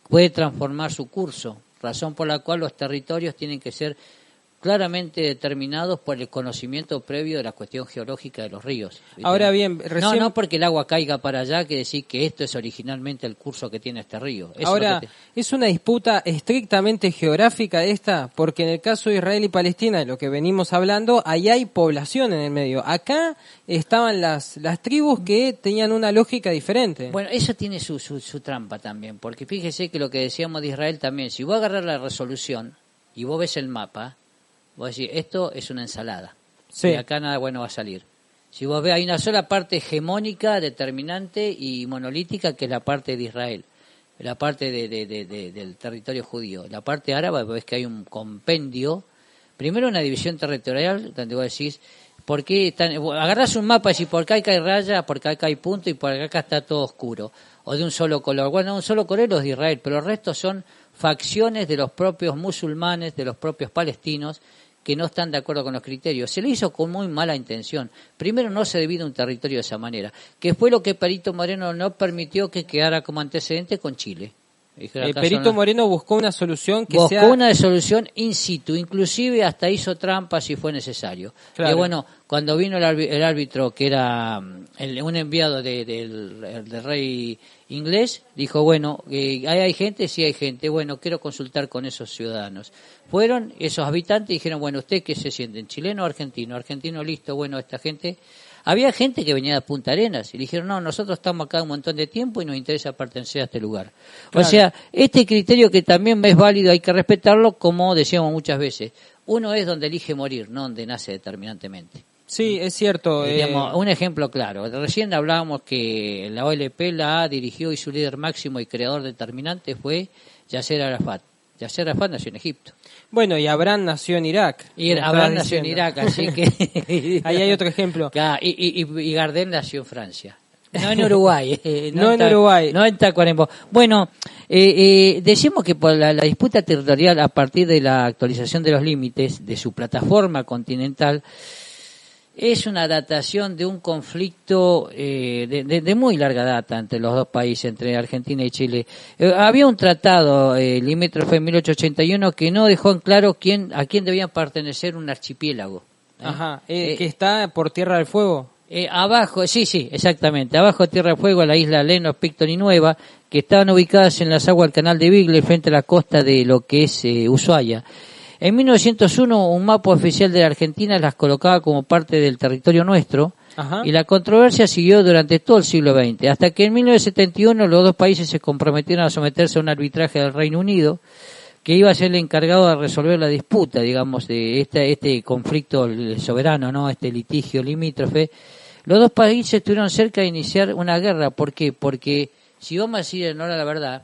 puede transformar su curso, razón por la cual los territorios tienen que ser claramente determinados por el conocimiento previo de la cuestión geológica de los ríos. ¿Viste? Ahora bien, no porque el agua caiga para allá, que decir que esto es originalmente el curso que tiene este río. Eso ahora, ¿es una disputa estrictamente geográfica esta? Porque en el caso de Israel y Palestina, de lo que venimos hablando, ahí hay población en el medio. Acá estaban las tribus que tenían una lógica diferente. Bueno, eso tiene su trampa también, porque fíjese que lo que decíamos de Israel también, si vos agarrás la resolución y vos ves el mapa, vos decís, esto es una ensalada. Sí. Y acá nada bueno va a salir. Si vos ves, hay una sola parte hegemónica, determinante y monolítica, que es la parte de Israel. La parte del territorio judío. La parte árabe, ves que hay un compendio. Primero una división territorial, donde vos decís, ¿por qué agarrás un mapa y decís, por acá hay raya, por acá hay punto y por acá está todo oscuro? O de un solo color. Bueno, un solo color es de Israel, pero el resto son facciones de los propios musulmanes, de los propios palestinos, que no están de acuerdo con los criterios. Se le hizo con muy mala intención. Primero, no se divide un territorio de esa manera, que fue lo que Perito Moreno no permitió que quedara como antecedente con Chile. Perito Moreno buscó una solución que buscó una solución in situ, inclusive hasta hizo trampas si fue necesario. Claro. Y cuando vino el árbitro, que era un enviado del rey inglés, dijo, hay gente, sí hay gente, quiero consultar con esos ciudadanos. Fueron esos habitantes y dijeron, ¿usted qué se sienten? ¿Chileno o argentino? Argentino, listo, esta gente... Había gente que venía de Punta Arenas y le dijeron, no, nosotros estamos acá un montón de tiempo y nos interesa pertenecer a este lugar. Claro. O sea, este criterio que también es válido, hay que respetarlo, como decíamos muchas veces. Uno es donde elige morir, no donde nace determinantemente. Sí, es cierto. Un ejemplo claro. Recién hablábamos que la OLP la dirigió y su líder máximo y creador determinante fue Yasser Arafat. Yasser Arafat nació en Egipto. Bueno, y Abraham nació en Irak. Y Abraham nació en Irak, así que... Ahí hay otro ejemplo. Y Gardel nació en Francia. No en Uruguay. No en Uruguay. No en Tacuarembó. Decimos que por la disputa territorial a partir de la actualización de los límites de su plataforma continental es una datación de un conflicto de muy larga data entre los dos países, entre Argentina y Chile. Había un tratado limítrofe en 1881 que no dejó en claro a quién debía pertenecer un archipiélago. Ajá, que está por Tierra del Fuego. Abajo, sí, exactamente. Abajo de Tierra del Fuego, la isla Lenos, Picton y Nueva, que estaban ubicadas en las aguas del canal de Beagle frente a la costa de lo que es Ushuaia. En 1901, un mapa oficial de la Argentina las colocaba como parte del territorio nuestro. Ajá. Y la controversia siguió durante todo el siglo XX, hasta que en 1971 los dos países se comprometieron a someterse a un arbitraje del Reino Unido, que iba a ser el encargado de resolver la disputa, digamos, de este conflicto soberano, ¿no? Este litigio limítrofe. Los dos países estuvieron cerca de iniciar una guerra. ¿Por qué? Porque, si vamos a decir en honor a la verdad,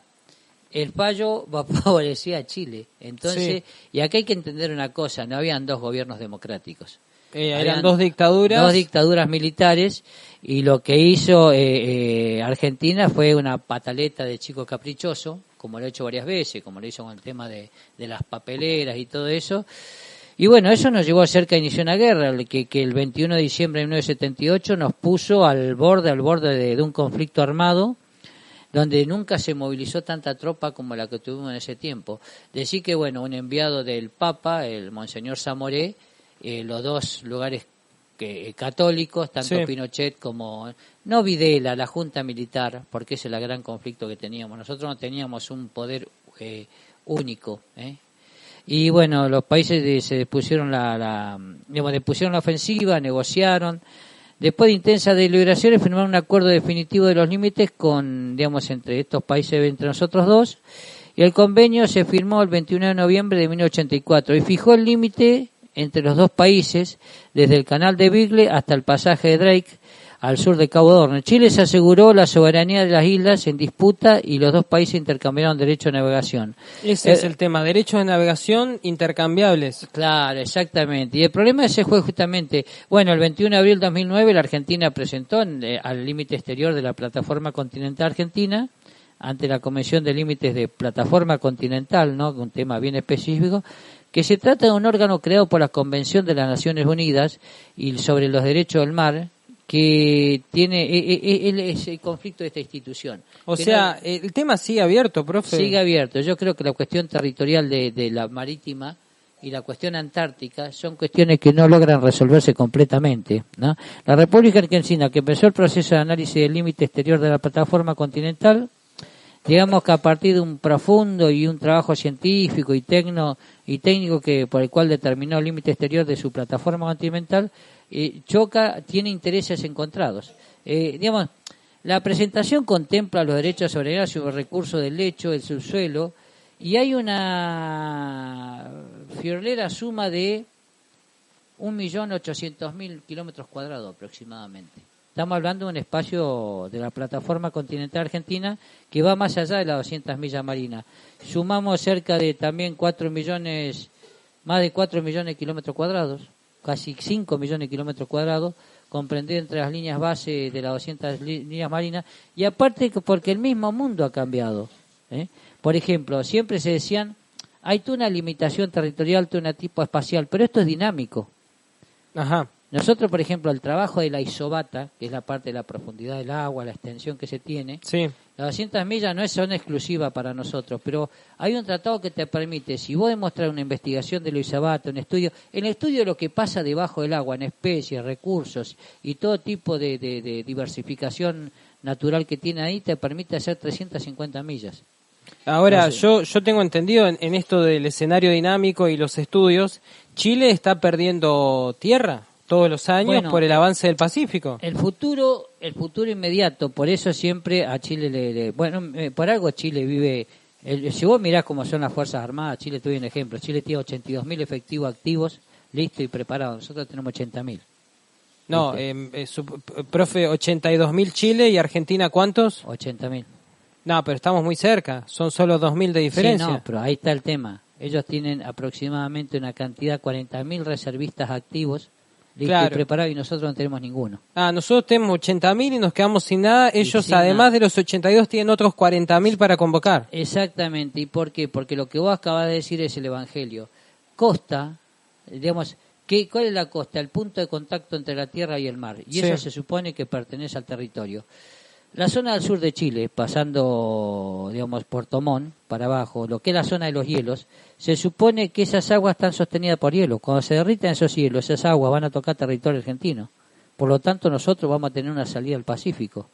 el fallo favorecía a Chile. Entonces, Sí. y acá hay que entender una cosa, no habían dos gobiernos democráticos. Eran Habían dos dictaduras. Dos dictaduras militares, y lo que hizo Argentina fue una pataleta de chico caprichoso, como lo ha hecho varias veces, como lo hizo con el tema de las papeleras y todo eso. Y bueno, eso nos llevó cerca de iniciar una guerra, que el 21 de diciembre de 1978 nos puso al borde de un conflicto armado, donde nunca se movilizó tanta tropa como la que tuvimos en ese tiempo. Decir que, bueno, un enviado del Papa, el Monseñor Zamoré, los dos lugares católicos, tanto Sí. Pinochet como, no Videla, la Junta Militar, porque ese es el gran conflicto que teníamos. Nosotros no teníamos un poder único, Y bueno, los países se pusieron la ofensiva, negociaron. Después de intensas deliberaciones, firmaron un acuerdo definitivo de los límites entre estos países, entre nosotros dos, y el convenio se firmó el 21 de noviembre de 1984 y fijó el límite entre los dos países desde el canal de Beagle hasta el pasaje de Drake al sur de Cabo de Hornos. Chile se aseguró la soberanía de las islas en disputa y los dos países intercambiaron derecho de navegación. Ese es el tema, derechos de navegación intercambiables. Claro, exactamente. Y el problema ese fue justamente, bueno, el 21 de abril de 2009 la Argentina presentó al límite exterior de la Plataforma Continental Argentina ante la Comisión de Límites de Plataforma Continental, ¿no? Un tema bien específico, que se trata de un órgano creado por la Convención de las Naciones Unidas y sobre los derechos del mar, que tiene es el conflicto de esta institución. O Que sea, el tema sigue abierto, profe. sigue abierto. Yo creo que la cuestión territorial de la marítima y la cuestión antártica son cuestiones que no logran resolverse completamente, ¿no? La República Argentina, que empezó el proceso de análisis del límite exterior de la plataforma continental, digamos que a partir de un profundo y un trabajo científico y técnico por el cual determinó el límite exterior de su plataforma continental, tiene intereses encontrados. Digamos, la presentación contempla los derechos de soberanía sobre el recurso del lecho, del subsuelo, y hay una friolera suma de 1.800.000 kilómetros cuadrados aproximadamente. Estamos hablando de un espacio de la plataforma continental argentina que va más allá de las 200 millas marinas. Sumamos cerca de también más de 4 millones de kilómetros cuadrados, casi 5 millones de kilómetros cuadrados, comprendido entre las líneas base de las 200 líneas marinas, y aparte porque el mismo mundo ha cambiado. Por ejemplo, siempre se decían, hay tú una limitación territorial, tú una tipo espacial, pero esto es dinámico. Ajá. Nosotros, por ejemplo, el trabajo de la isobata, que es la parte de la profundidad del agua, la extensión que se tiene, Sí. las 200 millas no son exclusivas para nosotros, pero hay un tratado que te permite, si vos demostrar una investigación de la isobata, un estudio, en el estudio de lo que pasa debajo del agua, en especies, recursos y todo tipo de diversificación natural que tiene ahí, te permite hacer 350 millas. Ahora, No sé. yo tengo entendido en esto del escenario dinámico y los estudios, Chile está perdiendo tierra todos los años Bueno, por el avance del Pacífico. El futuro inmediato, por eso siempre a Chile por algo Chile vive, si vos mirás cómo son las Fuerzas Armadas, Chile, te doy un ejemplo, Chile tiene 82.000 efectivos activos, listos y preparados, nosotros tenemos 80.000. No, profe, 82.000 Chile y Argentina, ¿cuántos? 80.000. No, pero estamos muy cerca, son solo 2.000 de diferencia. Sí, no, pero ahí está el tema. Ellos tienen aproximadamente una cantidad, 40.000 reservistas activos, listos Claro. y preparados, y nosotros no tenemos ninguno. Nosotros tenemos 80.000 y nos quedamos sin nada. Ellos, sin además nada. de los 82, tienen otros 40.000 para convocar. Exactamente. ¿Y por qué? Porque lo que vos acabas de decir es el Evangelio. Costa, digamos, ¿cuál es la costa? El punto de contacto entre la tierra y el mar. Y Sí. eso se supone que pertenece al territorio. La zona del sur de Chile, pasando, digamos, Puerto Montt para abajo, lo que es la zona de los hielos, se supone que esas aguas están sostenidas por hielo. Cuando se derritan esos hielos, esas aguas van a tocar territorio argentino. Por lo tanto, nosotros vamos a tener una salida al Pacífico.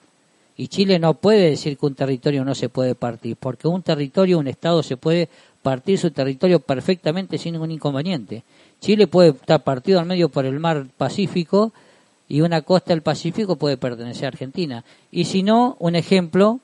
Y Chile no puede decir que un territorio no se puede partir, porque un territorio, un estado, se puede partir su territorio perfectamente sin ningún inconveniente. Chile puede estar partido al medio por el mar Pacífico, y una costa del Pacífico puede pertenecer a Argentina. Y si no, un ejemplo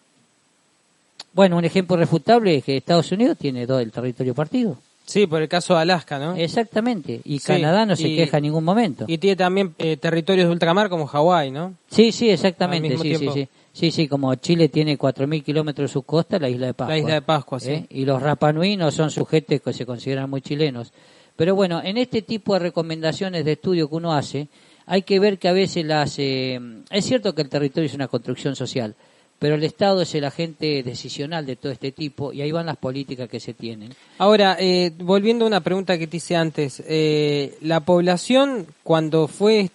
refutable es que Estados Unidos tiene todo el territorio partido. Sí, por el caso de Alaska, ¿no? Exactamente, y Sí, Canadá no se queja en ningún momento. Y tiene también territorios de ultramar como Hawái, ¿no? Sí, exactamente, Al mismo tiempo. sí, como Chile tiene 4.000 kilómetros de su costa, la isla de Pascua. La isla de Pascua, sí. Y los Rapa Nui no son sujetos que se consideran muy chilenos. Pero bueno, en este tipo de recomendaciones de estudio que uno hace, hay que ver que a veces es cierto que el territorio es una construcción social, pero el Estado es el agente decisional de todo este tipo y ahí van las políticas que se tienen. Ahora, volviendo a una pregunta que te hice antes, la población, cuando fue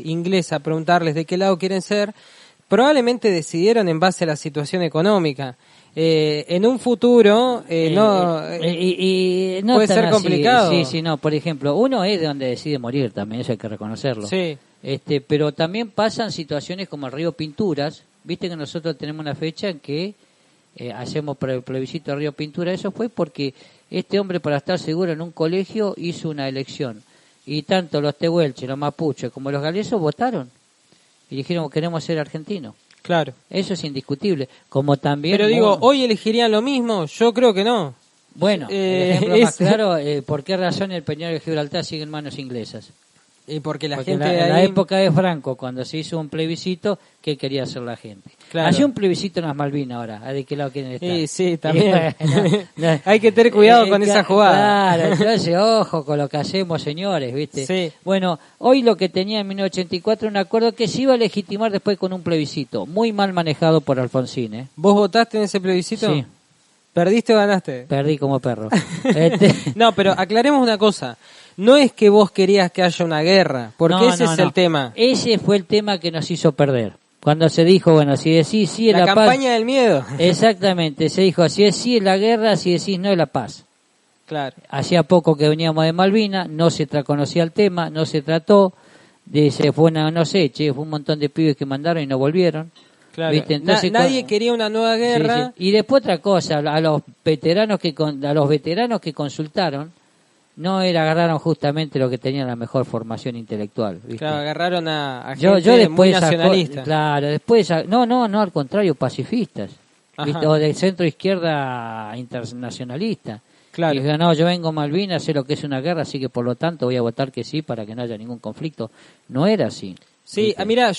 inglés a preguntarles de qué lado quieren ser, probablemente decidieron en base a la situación económica. En un futuro no puede ser así. complicado. Sí, no, por ejemplo, uno es de donde decide morir también, eso hay que reconocerlo. Sí. Pero también pasan situaciones como el río Pinturas. Viste que nosotros tenemos una fecha en que hacemos plebiscito del río Pinturas. Eso fue porque este hombre, para estar seguro, en un colegio hizo una elección. Y tanto los tehuelches, los mapuches como los galeses votaron. Y dijeron, queremos ser argentinos. Claro. Eso es indiscutible. Como también... Pero digo, ¿hoy elegirían lo mismo? Yo creo que no. Bueno, el ejemplo más claro, ¿por qué razón el Peñón de Gibraltar sigue en manos inglesas? Y porque la Porque gente en de la ahí... época de Franco, cuando se hizo un plebiscito, ¿qué quería hacer la gente? Claro. Hacía un plebiscito en las Malvinas ahora, ¿a de qué lado quieren estar? Sí, también. Bueno, Hay que tener cuidado con esa jugada. Claro, entonces ojo con lo que hacemos, señores, ¿viste? Sí. Bueno, hoy lo que tenía en 1984 un acuerdo que se iba a legitimar después con un plebiscito, muy mal manejado por Alfonsín, ¿eh? ¿Vos votaste en ese plebiscito? Sí. ¿Perdiste o ganaste? Perdí como perro. No, pero aclaremos una cosa. No es que vos querías que haya una guerra, porque ese es el tema. Ese fue el tema que nos hizo perder. Cuando se dijo, bueno, si decís sí es la paz... La campaña del miedo. Exactamente, se dijo, si es sí es la guerra, si decís no es la paz. Claro. Hacía poco que veníamos de Malvinas, no se conocía el tema, no se trató, fue un montón de pibes que mandaron y no volvieron. Claro. ¿Viste? Entonces, nadie quería una nueva guerra. Sí. Y después otra cosa, a los veteranos que consultaron, agarraron justamente lo que tenían la mejor formación intelectual, ¿viste? Claro, agarraron a yo gente después muy nacionalista. No, al contrario, pacifistas, ¿viste? O de centro izquierda internacionalista. Claro. Y dijeron, no, yo vengo a Malvinas, sé lo que es una guerra, así que por lo tanto voy a votar que sí para que no haya ningún conflicto. No era así. Sí, mira,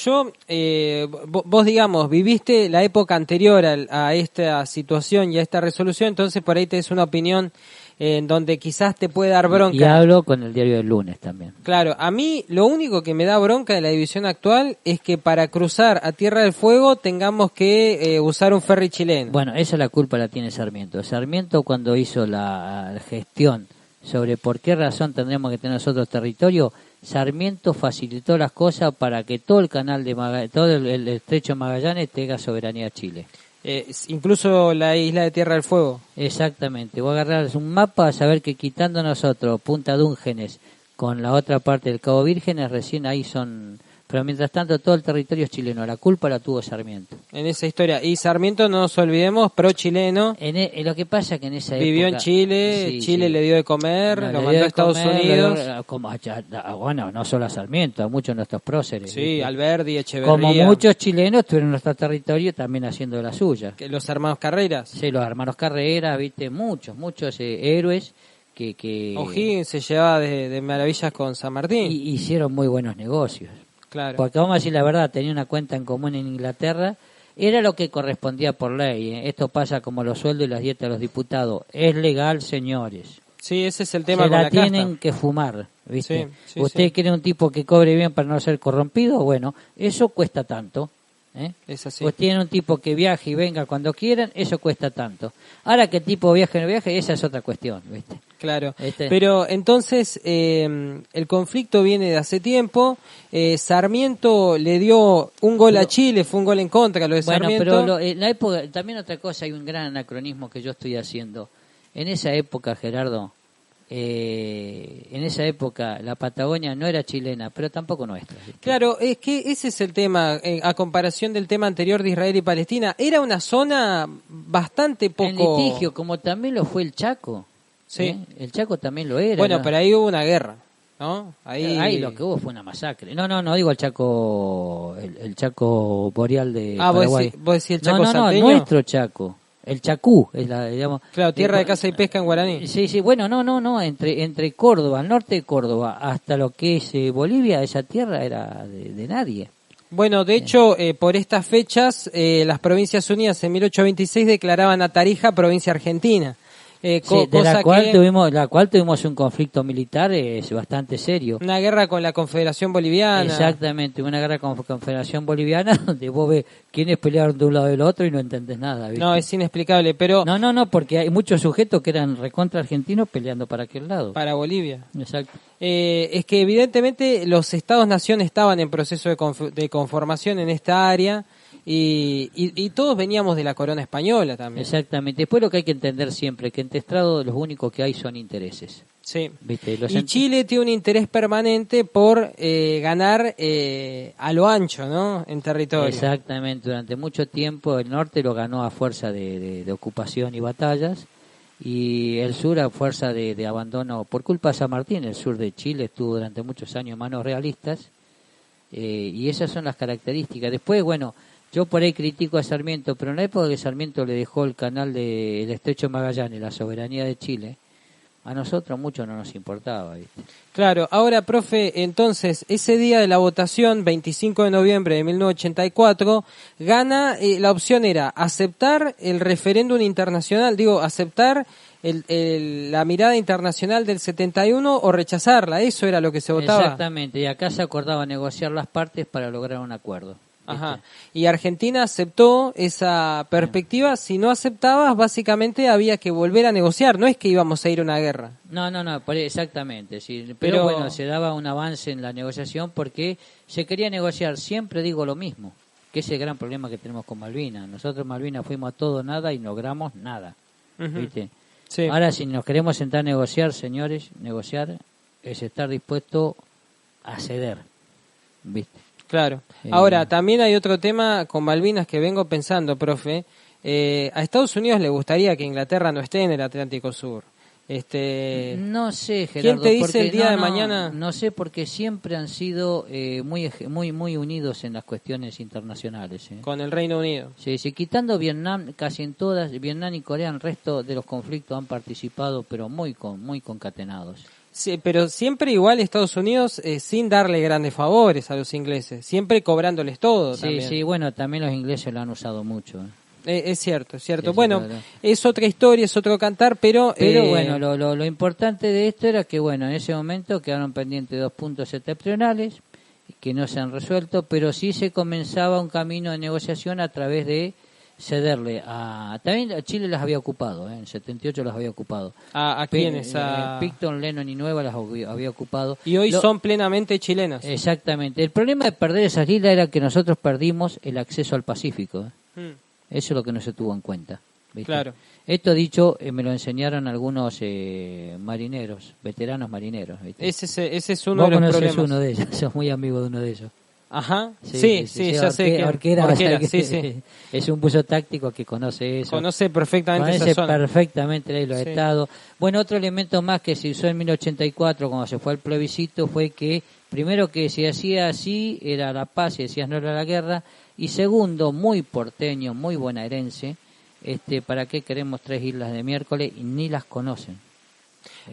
vos digamos, viviste la época anterior a esta situación y a esta resolución, entonces por ahí tenés una opinión en donde quizás te puede dar bronca. Y hablo con el diario del lunes también. Claro, a mí lo único que me da bronca de la división actual es que para cruzar a Tierra del Fuego tengamos que usar un ferry chileno. Bueno, esa la culpa la tiene Sarmiento. Sarmiento, cuando hizo la gestión sobre por qué razón tendríamos que tener nosotros territorio, Sarmiento facilitó las cosas para que todo el canal de todo el estrecho de Magallanes tenga soberanía a Chile. Incluso la isla de Tierra del Fuego. Exactamente. Voy a agarrar un mapa a saber que quitando nosotros Punta Dúngenes con la otra parte del Cabo Vírgenes, recién ahí son... Pero mientras tanto todo el territorio es chileno. La culpa la tuvo Sarmiento. En esa historia. Y Sarmiento, no nos olvidemos, pro-chileno. Lo que pasa que en esa vivió época... en Chile, Chile le dio de comer, lo mandó a Estados Unidos. Bueno, no solo a Sarmiento, a muchos de nuestros próceres. Sí, ¿viste? Alberdi, Echeverría. Como muchos chilenos estuvieron en nuestro territorio también haciendo de la suya. Los hermanos Carreras. Sí, los hermanos Carreras, viste, muchos héroes que O'Higgins se llevaba de maravillas con San Martín. Y hicieron muy buenos negocios. Claro. Porque vamos a decir la verdad, tenía una cuenta en común en Inglaterra, era lo que correspondía por ley. Esto pasa como los sueldos y las dietas de los diputados. Es legal, señores. Sí, ese es el tema Se con la la casta. tienen que fumar, ¿viste? Sí, ¿Usted quiere un tipo que cobre bien para no ser corrompido? Bueno, eso cuesta tanto. Es así. Pues tienen un tipo que viaje y venga cuando quieran, eso cuesta tanto. Ahora que el tipo viaje o no viaje, esa es otra cuestión, ¿viste? Claro, pero entonces el conflicto viene de hace tiempo. Sarmiento le dio un gol a Chile, fue un gol en contra lo de Sarmiento. Bueno, pero en la época, también otra cosa, hay un gran anacronismo que yo estoy haciendo. En esa época, Gerardo, en esa época la Patagonia no era chilena, pero tampoco nuestra. ¿Viste? Claro, es que ese es el tema, a comparación del tema anterior de Israel y Palestina. Era una zona bastante poco... En litigio, como también lo fue el Chaco. Sí. El Chaco también lo era. Bueno, ¿no? pero ahí hubo una guerra. ¿no? Ahí lo que hubo fue una masacre. No digo el Chaco, el Chaco boreal de vos Paraguay. vos decís el Chaco no, salteño. nuestro Chaco. El Chacú, es digamos. Claro, tierra de caza y pesca en guaraní. Sí, bueno, no, entre Córdoba, al norte de Córdoba, hasta lo que es Bolivia, esa tierra era de nadie. Bueno, de hecho, por estas fechas, las Provincias Unidas en 1826 declaraban a Tarija provincia argentina. De la cual tuvimos un conflicto militar bastante serio. Una guerra con la Confederación Boliviana. Exactamente, una guerra con Confederación Boliviana donde vos ves quiénes pelearon de un lado y del otro y no entendés nada, ¿viste? No, es inexplicable, pero... No, porque hay muchos sujetos que eran recontra argentinos peleando para aquel lado. Para Bolivia. Exacto. Es que evidentemente los Estados-nación estaban en proceso de conformación en esta área y todos veníamos de la corona española también. Exactamente. Después lo que hay que entender siempre, que en este estrado los únicos que hay son intereses. Sí. ¿Viste? Y Chile tiene un interés permanente por ganar a lo ancho, ¿no? En territorio. Exactamente. Durante mucho tiempo el norte lo ganó a fuerza de ocupación y batallas, y el sur a fuerza de abandono por culpa de San Martín. El sur de Chile estuvo durante muchos años en manos realistas, y esas son las características. Después, bueno, yo por ahí critico a Sarmiento, pero en la época que Sarmiento le dejó el canal del Estrecho de Magallanes, la soberanía de Chile, a nosotros mucho no nos importaba, ¿viste? Claro, ahora, profe, entonces, ese día de la votación, 25 de noviembre de 1984, gana, la opción era aceptar el referéndum internacional, aceptar la mirada internacional del 71 o rechazarla, eso era lo que se votaba. Exactamente, y acá se acordaba negociar las partes para lograr un acuerdo. Ajá. Y Argentina aceptó esa perspectiva. Si no aceptabas, básicamente había que volver a negociar. No es que íbamos a ir a una guerra. No, exactamente. Sí. Pero bueno, se daba un avance en la negociación porque se quería negociar. Siempre digo lo mismo, que es el gran problema que tenemos con Malvinas. Nosotros Malvinas fuimos a todo nada y logramos nada. ¿Viste? Sí. Ahora, si nos queremos sentar a negociar, señores, negociar es estar dispuesto a ceder. ¿Viste? Claro. Ahora, también hay otro tema con Malvinas que vengo pensando, profe. A Estados Unidos le gustaría que Inglaterra no esté en el Atlántico Sur. No sé, Gerardo. ¿Quién te dice el día de mañana? No sé, porque siempre han sido muy unidos en las cuestiones internacionales. Con el Reino Unido. Sí, quitando Vietnam, casi en todas, Vietnam y Corea, el resto de los conflictos han participado, pero muy concatenados. Sí, pero siempre igual Estados Unidos sin darle grandes favores a los ingleses, siempre cobrándoles todo. Sí, bueno, también los ingleses lo han usado mucho. Es cierto. Sí, bueno, claro. Es otra historia, es otro cantar, pero... bueno, lo importante de esto era que, bueno, en ese momento quedaron pendientes 2 puntos septentrionales que no se han resuelto, pero sí se comenzaba un camino de negociación a través de cederle también a Chile las había ocupado, en 78 las había ocupado. ¿A quiénes? Picton, Lennon y Nueva las había ocupado. Y hoy son plenamente chilenas. Exactamente. El problema de perder esas islas era que nosotros perdimos el acceso al Pacífico. Eso es lo que no se tuvo en cuenta. ¿Viste? Claro. Esto dicho, me lo enseñaron algunos marineros, veteranos marineros. ¿Viste? Ese es uno de los problemas. Uno de ellos, sos muy amigo de uno de ellos. Ajá, sí, ya sé que Orquera, sí. Es un buzo táctico que conoce eso. Conoce perfectamente esa zona. Perfectamente los estados. Bueno, otro elemento más que se usó en 1984 cuando se fue al plebiscito fue que, primero, que si hacía así era la paz y decías no era la guerra, y segundo, muy porteño, muy bonaerense, ¿para qué queremos 3 islas de miércoles? Y ni las conocen.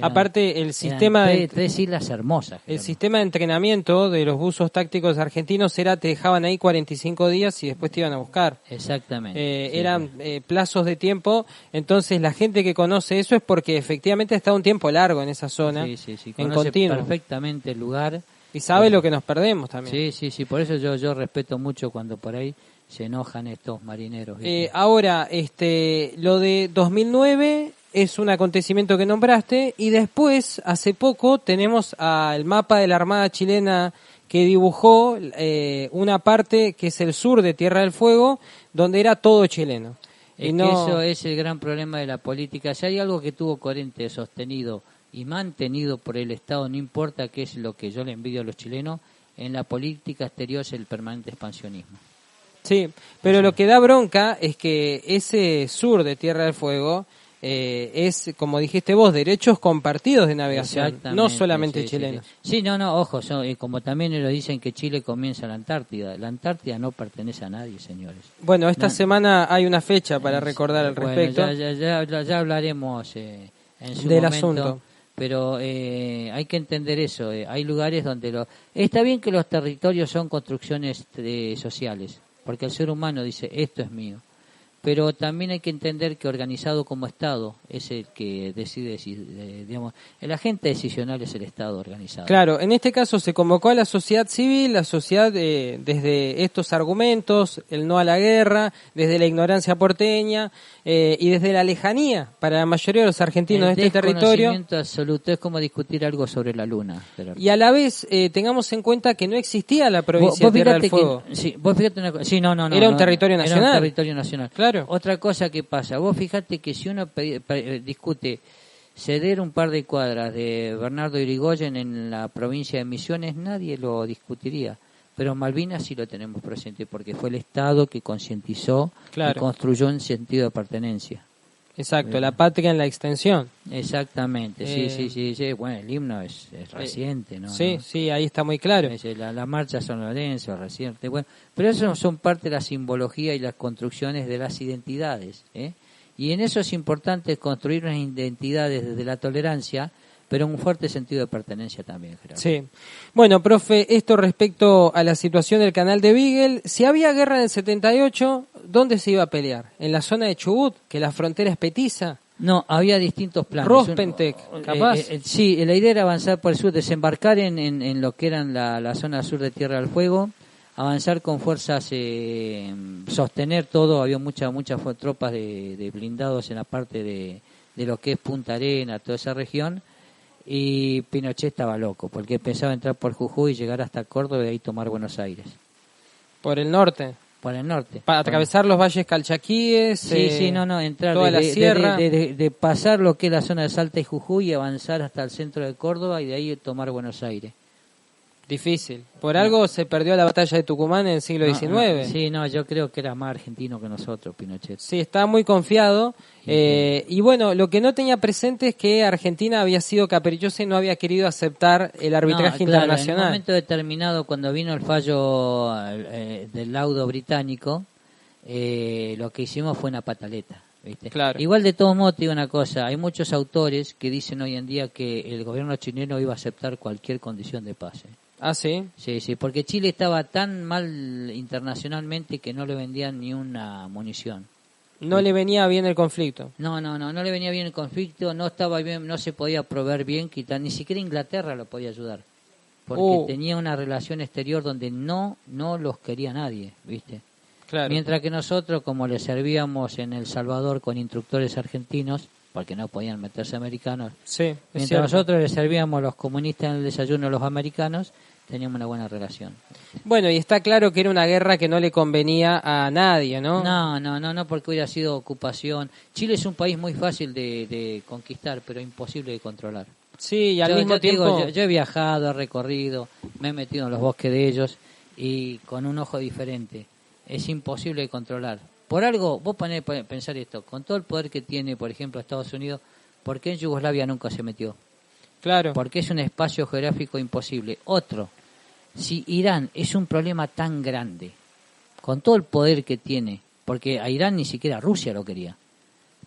Aparte, el sistema de 3 islas hermosas. El sistema de entrenamiento de los buzos tácticos argentinos era te dejaban ahí 45 días y después te iban a buscar. Exactamente. Eran plazos de tiempo. Entonces, la gente que conoce eso es porque efectivamente está un tiempo largo en esa zona. Sí. En conoce continuo. Perfectamente el lugar. Y sabe lo que nos perdemos también. Sí. Por eso yo respeto mucho cuando por ahí se enojan estos marineros. Ahora, lo de 2009 es un acontecimiento que nombraste, y después, hace poco, tenemos el mapa de la Armada chilena que dibujó una parte que es el sur de Tierra del Fuego, donde era todo chileno. Que eso es el gran problema de la política. Si hay algo que tuvo coherente, sostenido y mantenido por el Estado, no importa qué es lo que yo le envidio a los chilenos, en la política exterior es el permanente expansionismo. Sí, pero lo que da bronca es que ese sur de Tierra del Fuego es, como dijiste vos, derechos compartidos de navegación, no solamente sí, chilenos. Sí, no, ojo, como también lo dicen que Chile comienza la Antártida no pertenece a nadie, señores. Bueno, esta semana hay una fecha para recordar al respecto. Ya hablaremos en su del momento, asunto. pero hay que entender eso. Hay lugares donde está bien que los territorios son construcciones sociales, porque el ser humano dice, esto es mío. Pero también hay que entender que organizado como Estado es el que decide, digamos, el agente decisional es el Estado organizado. Claro, en este caso se convocó a la sociedad civil, la sociedad desde estos argumentos, el no a la guerra, desde la ignorancia porteña y desde la lejanía para la mayoría de los argentinos de este territorio. El desconocimiento absoluto es como discutir algo sobre la luna. Y a la vez tengamos en cuenta que no existía la provincia de Tierra del Fuego. Vos fíjate una cosa. Sí, no. Era un territorio nacional. Era un territorio nacional. Claro. Otra cosa que pasa, vos fíjate que si uno discute ceder un par de cuadras de Bernardo Irigoyen en la provincia de Misiones, nadie lo discutiría. Pero Malvinas sí lo tenemos presente porque fue el Estado que concientizó y construyó un sentido de pertenencia. Exacto, la patria en la extensión. Exactamente, sí. Bueno, el himno es reciente, ¿no? Sí, ahí está muy claro. La marcha San Lorenzo, reciente. Bueno, pero eso son parte de la simbología y las construcciones de las identidades, ¿eh? Y en eso es importante construir unas identidades desde la tolerancia, pero un fuerte sentido de pertenencia también, Gerardo. Sí. Bueno, profe, esto respecto a la situación del canal de Beagle, si había guerra en el 78, ¿dónde se iba a pelear? ¿En la zona de Chubut, que la frontera es petiza? No, había distintos planes. Rospentec, capaz. Sí, la idea era avanzar por el sur, desembarcar en lo que eran la zona sur de Tierra del Fuego, avanzar con fuerzas, sostener todo, había muchas tropas de blindados en la parte de lo que es Punta Arena, toda esa región. Y Pinochet estaba loco, porque pensaba entrar por Jujuy y llegar hasta Córdoba y ahí tomar Buenos Aires. ¿Por el norte? Por el norte. Para atravesar los valles calchaquíes. Entrar toda la sierra. De pasar lo que es la zona de Salta y Jujuy y avanzar hasta el centro de Córdoba y de ahí tomar Buenos Aires. Difícil. Por algo se perdió la batalla de Tucumán en el siglo XIX. Yo creo que era más argentino que nosotros, Pinochet. Sí, estaba muy confiado. Y bueno, lo que no tenía presente es que Argentina había sido caprichosa y no había querido aceptar el arbitraje internacional. En un momento determinado, cuando vino el fallo del laudo británico, lo que hicimos fue una pataleta. ¿Viste? Claro. Igual, de todos modos, te digo una cosa, hay muchos autores que dicen hoy en día que el gobierno chileno iba a aceptar cualquier condición de paz. ¿Ah, sí? Sí, porque Chile estaba tan mal internacionalmente que no le vendían ni una munición. No le venía bien el conflicto. No le venía bien el conflicto, no estaba bien, no se podía proveer bien, ni siquiera Inglaterra lo podía ayudar. Porque tenía una relación exterior donde no los quería nadie, ¿viste? Claro. Mientras que nosotros, como le servíamos en El Salvador con instructores argentinos, porque no podían meterse americanos, mientras nosotros le servíamos los comunistas en el desayuno a los americanos, teníamos una buena relación. Bueno, y está claro que era una guerra que no le convenía a nadie, ¿no? No, porque hubiera sido ocupación. Chile es un país muy fácil de conquistar, pero imposible de controlar. Sí, y al mismo tiempo... Yo he viajado, he recorrido, me he metido en los bosques de ellos y con un ojo diferente. Es imposible de controlar. Por algo, vos ponés a pensar esto, con todo el poder que tiene, por ejemplo, Estados Unidos, ¿por qué en Yugoslavia nunca se metió? Claro. Porque es un espacio geográfico imposible. Otro, si Irán es un problema tan grande, con todo el poder que tiene, porque a Irán ni siquiera Rusia lo quería,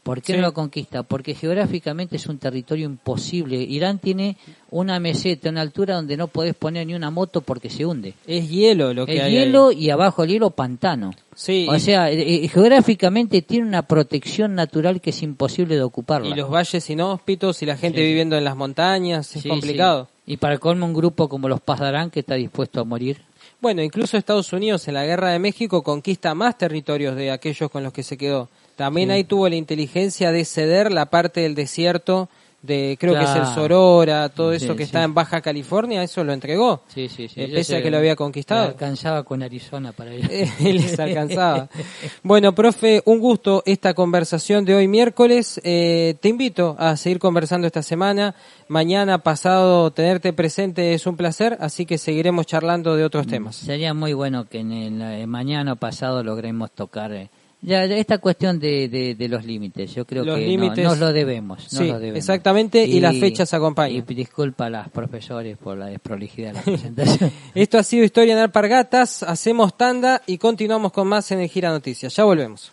¿por qué no lo conquista? Porque geográficamente es un territorio imposible. Irán tiene una meseta, una altura donde no podés poner ni una moto porque se hunde. Es hielo lo que hay. Es hielo ahí. Y abajo el hielo pantano. Sí. O sea, geográficamente tiene una protección natural que es imposible de ocuparla. Y los valles inhóspitos y la gente viviendo en las montañas, es complicado. Sí. Y para colmo un grupo como los Pazdarán que está dispuesto a morir. Bueno, incluso Estados Unidos en la Guerra de México conquista más territorios de aquellos con los que se quedó. También ahí tuvo la inteligencia de ceder la parte del desierto de, creo que es el Sonora, todo eso que está en Baja California, eso lo entregó. Sí. Pese a que lo había conquistado. Alcanzaba con Arizona para ellos. Les alcanzaba. Bueno, profe, un gusto esta conversación de hoy miércoles. Te invito a seguir conversando esta semana. Mañana, pasado, tenerte presente es un placer, así que seguiremos charlando de otros temas. Sería muy bueno que en el mañana pasado logremos tocar Ya, esta cuestión de los límites, yo creo Los que límites, nos lo debemos. Sí, exactamente, y las fechas acompañan. Y disculpa a los profesores por la desprolijidad de la presentación. Esto ha sido Historia en Alpargatas, hacemos tanda y continuamos con más en el Gira Noticias. Ya volvemos.